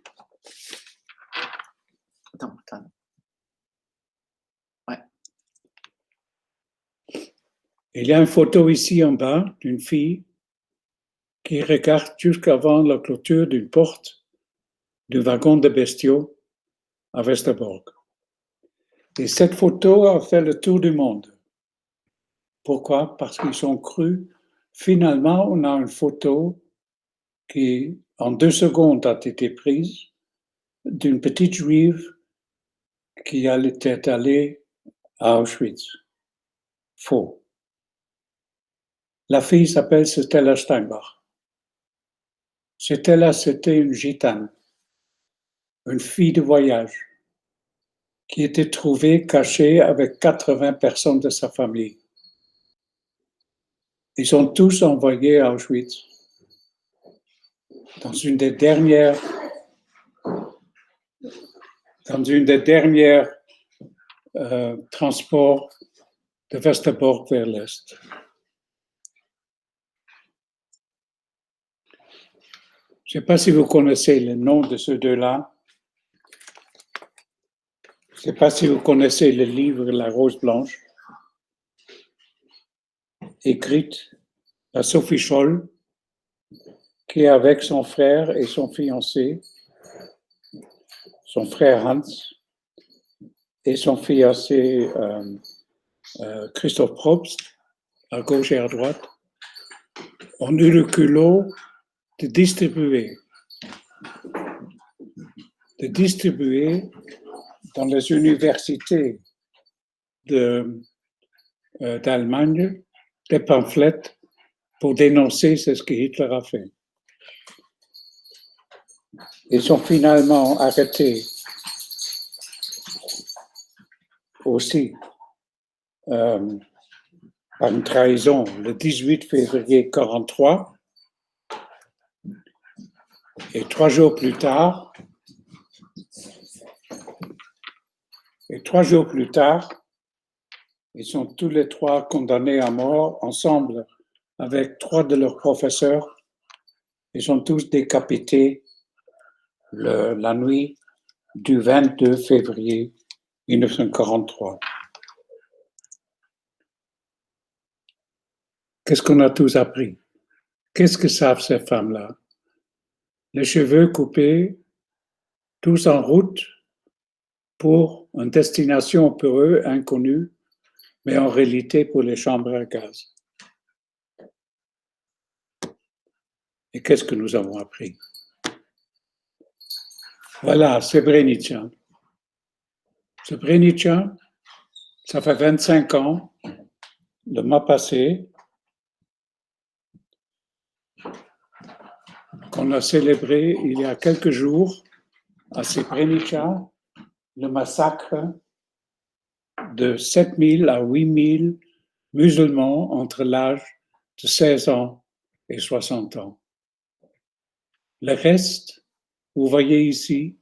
Attends. Ouais. Il y a une photo ici en bas d'une fille qui regarde jusqu'avant la clôture d'une porte du wagon de bestiaux à Westerbork. Et cette photo a fait le tour du monde. Pourquoi? Parce qu'ils ont cru, finalement, on a une photo qui, en 2 secondes, a été prise d'une petite juive qui était allée à Auschwitz. Faux. La fille s'appelle Stella Steinbach. Stella, c'était une gitane, une fille de voyage, qui était trouvée cachée avec 80 personnes de sa famille. Ils sont tous envoyés à Auschwitz. Dans une des dernières transports de Westerbork vers l'Est. Je ne sais pas si vous connaissez le nom de ces deux-là. Je ne sais pas si vous connaissez le livre La Rose Blanche, écrite par Sophie Scholl, qui est avec son frère et son fiancé, son frère Hans, et son fiancé Christoph Probst, à gauche et à droite, ont eu le culot de distribuer dans les universités d'Allemagne des pamphlets pour dénoncer ce que Hitler a fait. Ils sont finalement arrêtés aussi par une trahison le 18 février 1943. Et 3 jours plus tard, ils sont tous les 3 condamnés à mort ensemble avec 3 de leurs professeurs. Ils sont tous décapités la nuit du 22 février 1943. Qu'est-ce qu'on a tous appris? Qu'est-ce que savent ces femmes-là? Les cheveux coupés, tous en route pour une destination pour eux inconnue, mais en réalité pour les chambres à gaz. Et qu'est-ce que nous avons appris? Voilà, Srebrenica. Srebrenica, ça fait 25 ans, le mois passé, qu'on a célébré il y a quelques jours à Srebrenica le massacre de 7000 à 8000 musulmans entre l'âge de 16 ans et 60 ans. Le reste, vous voyez ici,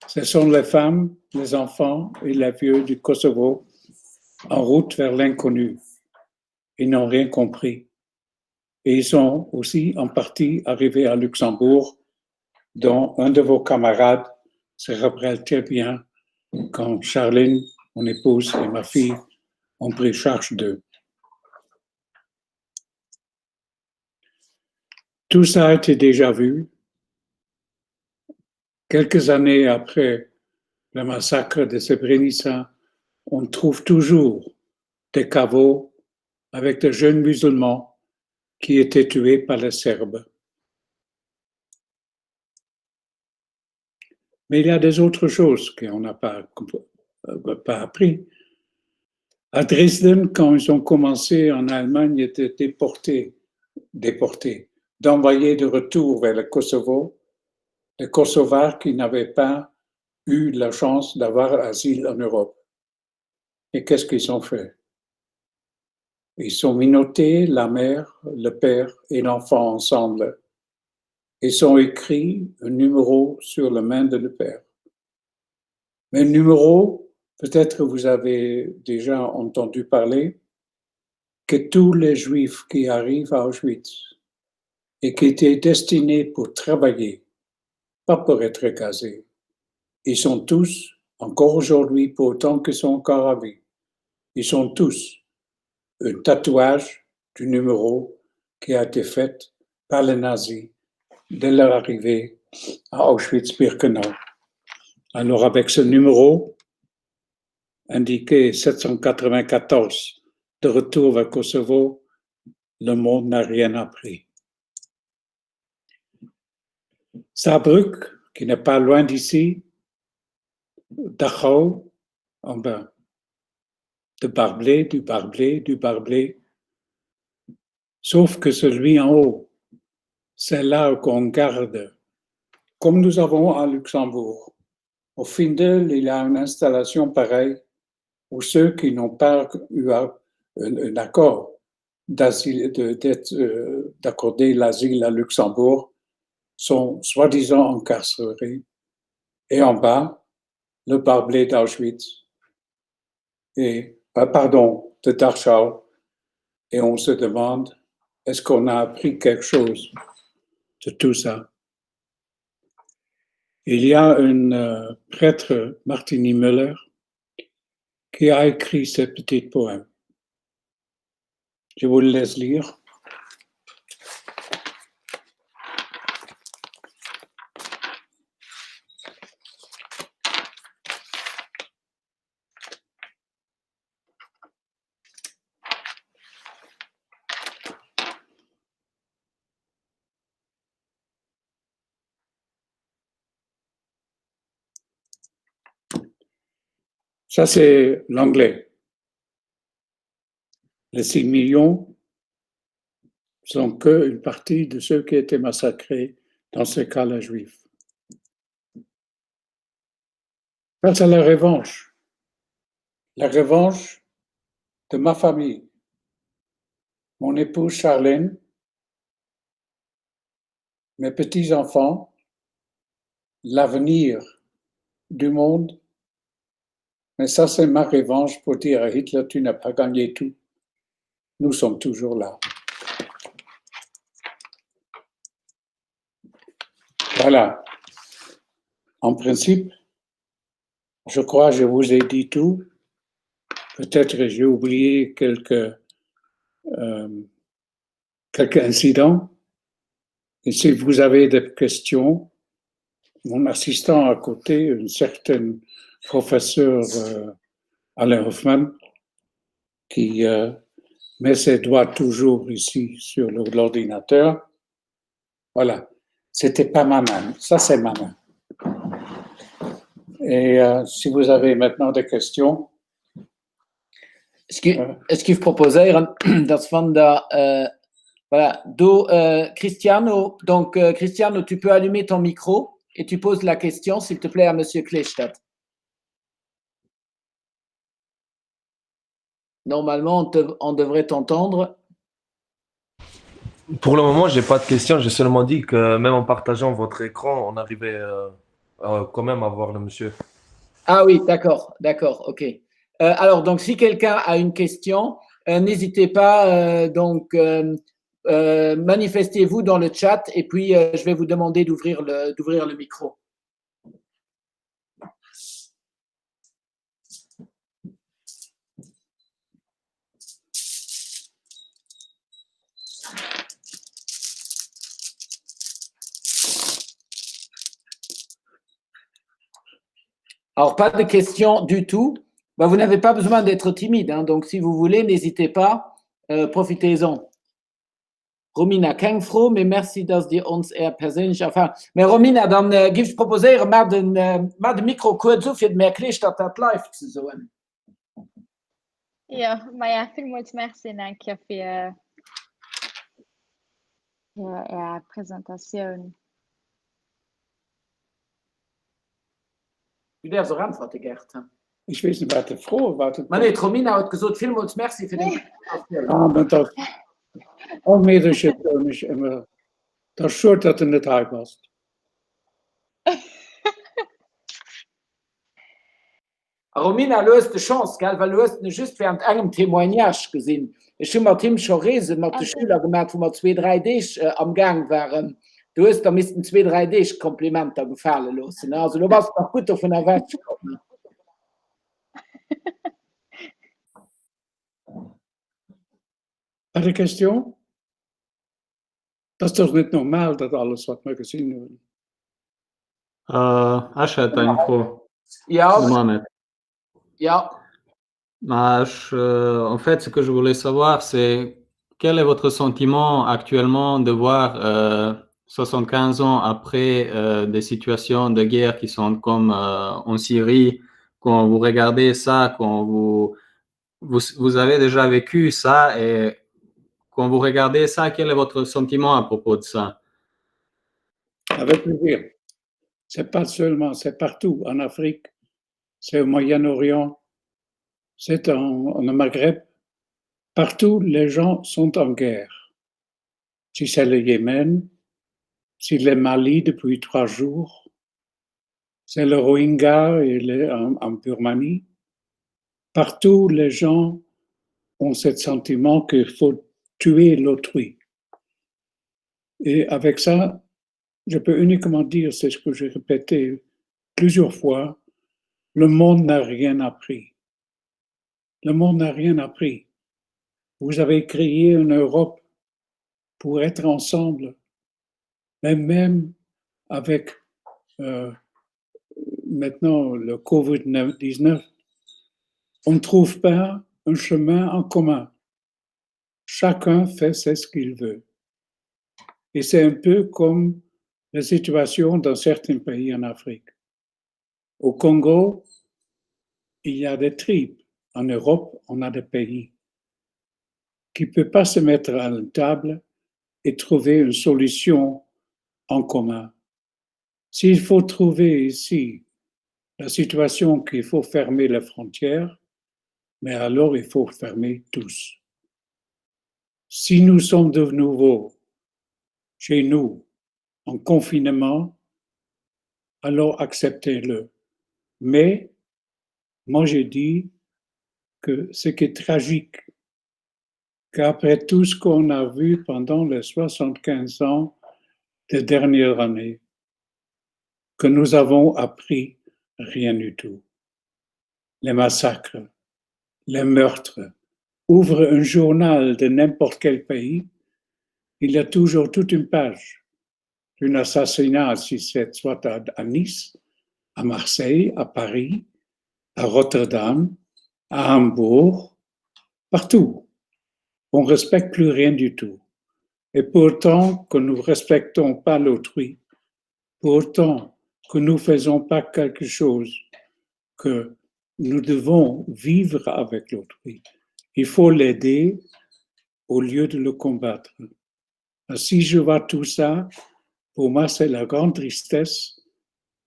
ce sont les femmes, les enfants et les vieux du Kosovo en route vers l'inconnu. Ils n'ont rien compris. Et ils sont aussi en partie arrivés à Luxembourg, dont un de vos camarades se rappelle très bien quand Charline, mon épouse et ma fille ont pris charge d'eux. Tout ça a été déjà vu. Quelques années après le massacre de Srebrenica, on trouve toujours des caveaux avec de jeunes musulmans qui étaient tués par les Serbes. Mais il y a des autres choses qu'on n'a pas appris. À Dresden, quand ils ont commencé en Allemagne, ils étaient déportés, d'envoyer de retour vers le Kosovo, les Kosovars qui n'avaient pas eu la chance d'avoir asile en Europe. Et qu'est-ce qu'ils ont fait? Ils ont menotté la mère, le père et l'enfant ensemble. Ils ont écrit un numéro sur la main de le père. Mais le numéro, peut-être vous avez déjà entendu parler, que tous les Juifs qui arrivent à Auschwitz et qui étaient destinés pour travailler, pas pour être gazés, ils sont tous, encore aujourd'hui, pour autant qu'ils sont encore à vie, ils sont tous un tatouage du numéro qui a été fait par les nazis dès leur arrivée à Auschwitz-Birkenau. Alors avec ce numéro indiqué 794 de retour vers Kosovo, le monde n'a rien appris. Saarbrück, qui n'est pas loin d'ici, Dachau, enfin, du Barblé. Sauf que celui en haut, c'est là qu'on garde, comme nous avons à Luxembourg. Au Findel, il y a une installation pareille où ceux qui n'ont pas eu un accord d'accorder l'asile à Luxembourg sont soi-disant incarcérés. Et en bas, le Barblé d'Auschwitz, de Dachau. Et on se demande, est-ce qu'on a appris quelque chose de tout ça? Il y a un prêtre, Martini Müller, qui a écrit ce petit poème. Je vous le laisse lire. Ça, c'est l'anglais. Les 6 millions sont qu'une partie de ceux qui étaient massacrés dans ce cas-là juif. Ça, c'est la revanche. La revanche de ma famille. Mon épouse Charlène, mes petits-enfants, l'avenir du monde. Mais ça, c'est ma revanche pour dire à Hitler, tu n'as pas gagné tout. Nous sommes toujours là. Voilà. En principe, je crois que je vous ai dit tout. Peut-être que j'ai oublié quelques incidents. Et si vous avez des questions, mon assistant à côté, une certaine professeure Alain Hoffman, qui met ses doigts toujours ici sur l'ordinateur. Voilà. C'était pas ma main. Ça, c'est ma main. Et si vous avez maintenant des questions. Est-ce qu'il proposeren dat van voilà, Cristiano. Donc, Cristiano, tu peux allumer ton micro et tu poses la question, s'il te plaît, à Monsieur Kleinstadt. Normalement, on devrait t'entendre. Pour le moment, j'ai pas de questions. J'ai seulement dit que même en partageant votre écran, on arrivait quand même à voir le monsieur. Ah oui, d'accord, ok. Alors, donc, si quelqu'un a une question, n'hésitez pas, manifestez-vous dans le chat et puis je vais vous demander d'ouvrir le micro. Alors, pas de questions du tout. Vous n'avez pas besoin d'être timide, hein, donc si vous voulez, n'hésitez pas, profitez-en. Romina, kein froh, mais merci dass die ons persönlich erfahren. Mais Romina, dann gibst proposeren maar de micro kurz auf, für mehr erklärt, dass das live zu sein. Ja, maar ja, vielmals merci, danke für die Präsentation. Du darfst auch antworten, Gerd. Ich weiß nicht, was froh war. Maar nee, Romina hat gesagt, vielmals merci für den. Maar dat. Ook meer dan je het niet immer. Dat is soort dat in het huis was. Romina, du hast die Chance, gell? Weil du hast nicht just während einem Témoignage gesehen. Ich habe mit ihm schon Reisen mit den Schülern gemacht, wo wir 2-3 Tage am Gang waren. Du hast da müssten 2-3 Tage Komplimente gefallen lassen. Also du warst noch gut auf einer Welt gekommen. Had een question? Dat is toch niet normaal dat alles wat we gezien hebben? Achète une micro. Ja. Mohamed. Ja. En fait, ce que je voulais savoir, c'est quel est votre sentiment actuellement de voir 75 ans après des situations de guerre qui sont comme en Syrie, quand vous regardez ça, quand vous avez déjà vécu ça et quand vous regardez ça, quel est votre sentiment à propos de ça? Avec plaisir. C'est pas seulement, c'est partout, en Afrique, c'est au Moyen-Orient, c'est en Maghreb. Partout, les gens sont en guerre. Si c'est le Yémen, si le Mali depuis 3 jours, c'est le Rohingya en Birmanie. Partout, les gens ont ce sentiment qu'il faut tuer l'autrui. Et avec ça, je peux uniquement dire, c'est ce que j'ai répété plusieurs fois, le monde n'a rien appris. Le monde n'a rien appris. Vous avez créé une Europe pour être ensemble, mais même avec maintenant le Covid-19, on ne trouve pas un chemin en commun. Chacun fait ce qu'il veut. Et c'est un peu comme la situation dans certains pays en Afrique. Au Congo, il y a des tribus. En Europe, on a des pays qui ne peuvent pas se mettre à la table et trouver une solution en commun. S'il faut trouver ici la situation qu'il faut fermer les frontières, mais alors il faut fermer tous. Si nous sommes de nouveau chez nous en confinement, alors acceptez-le. Mais moi j'ai dit que ce qui est tragique, qu'après tout ce qu'on a vu pendant les 75 ans des dernières années, que nous avons appris rien du tout. Les massacres, les meurtres. Ouvre un journal de n'importe quel pays, il y a toujours toute une page d'un assassinat, si c'est soit à Nice, à Marseille, à Paris, à Rotterdam, à Hambourg, partout. On ne respecte plus rien du tout. Et pourtant que nous ne respectons pas l'autrui, pourtant que nous ne faisons pas quelque chose que nous devons vivre avec l'autrui, il faut l'aider au lieu de le combattre. Si je vois tout ça, pour moi, c'est la grande tristesse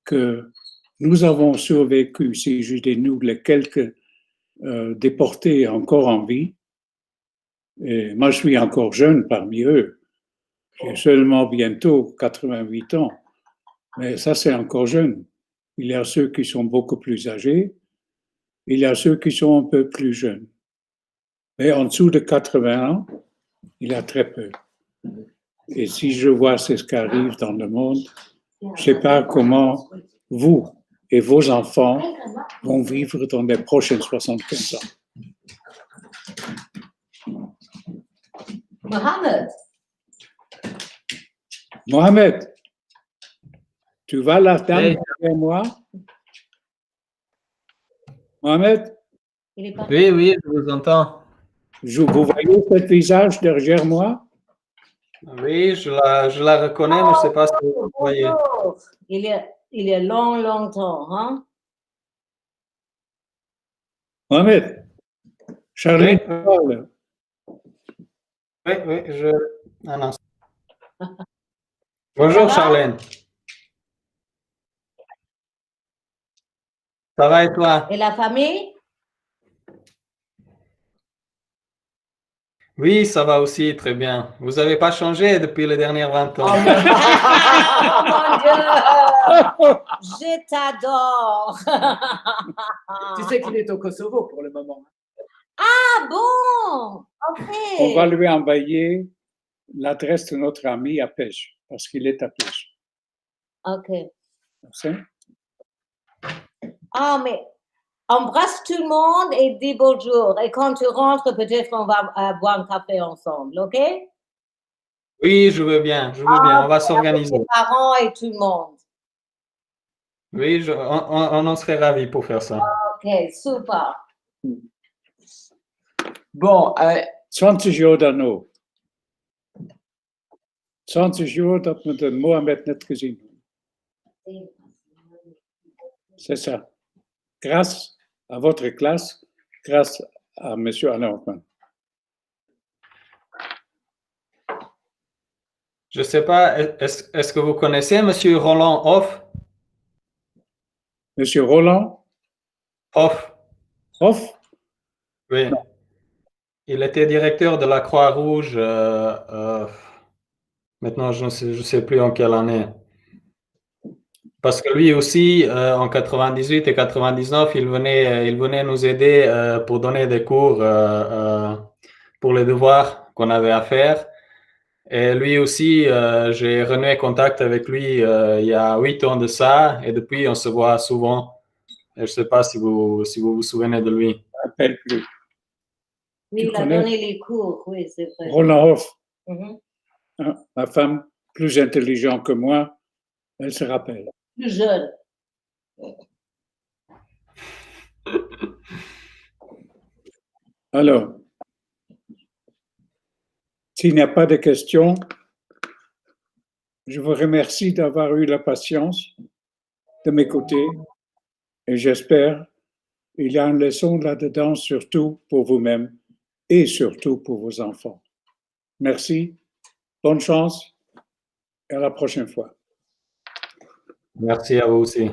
que nous avons survécu, si je dis nous, les quelques déportés encore en vie. Et moi, je suis encore jeune parmi eux. J'ai seulement bientôt 88 ans. Mais ça, c'est encore jeune. Il y a ceux qui sont beaucoup plus âgés. Il y a ceux qui sont un peu plus jeunes. Mais en dessous de 80 ans, il y a très peu. Et si je vois ce qui arrive dans le monde, je ne sais pas comment vous et vos enfants vont vivre dans les prochaines 75 ans. Mohamed, tu vas la dame Hey. derrière moi? Mohamed, Oui, oui, je vous entends. vous voyez ce visage derrière moi? Oui, je la reconnais, mais je ne sais pas si vous le voyez. Bonjour. Il y a longtemps, hein? Mohamed, Charline Oui. parle. Oui, oui, un instant. Bonjour, Ça va? Charlène. Ça va et toi? Et la famille? Oui, ça va aussi, très bien. Vous n'avez pas changé depuis les dernières 20 ans. Oh mon Dieu! Je t'adore! Tu sais qu'il est au Kosovo pour le moment. Ah bon? Ok. On va lui envoyer l'adresse de notre ami à Pêche, parce qu'il est à Pêche. Ok. C'est? Ah, mais embrasse tout le monde et dis bonjour. Et quand tu rentres, peut-être on va boire un café ensemble, ok? Oui, je veux bien, je veux bien. On va s'organiser. Tes parents et tout le monde. Oui, on en serait ravis pour faire ça. Ok, super. Bon, 20 jaar daarna. 20 jaar dat we de Mohamed net gezien hebben. C'est ça. Grâce à votre classe, grâce à M. Alain Hoffman. Je ne sais pas, est-ce que vous connaissez M. Roland Hoff? M. Roland Hoff, Hoff, oui. Il était directeur de la Croix-Rouge. Maintenant, je ne sais plus en quelle année. Parce que lui aussi, en 98 et 99, il venait nous aider pour donner des cours pour les devoirs qu'on avait à faire. Et lui aussi, j'ai renoué contact avec lui il y a 8 ans de ça. Et depuis, on se voit souvent. Et je ne sais pas si vous vous souvenez de lui. je ne m'appelle plus. Oui, Tu il a connais? donné les cours, oui, c'est vrai. Roland Hoff, Mhm. hein, ma femme, plus intelligente que moi, elle se rappelle. Plus jeune. Alors, s'il n'y a pas de questions, je vous remercie d'avoir eu la patience de m'écouter et j'espère qu'il y a une leçon là-dedans, surtout pour vous-même et surtout pour vos enfants. Merci, bonne chance et à la prochaine fois. Merci à vous aussi.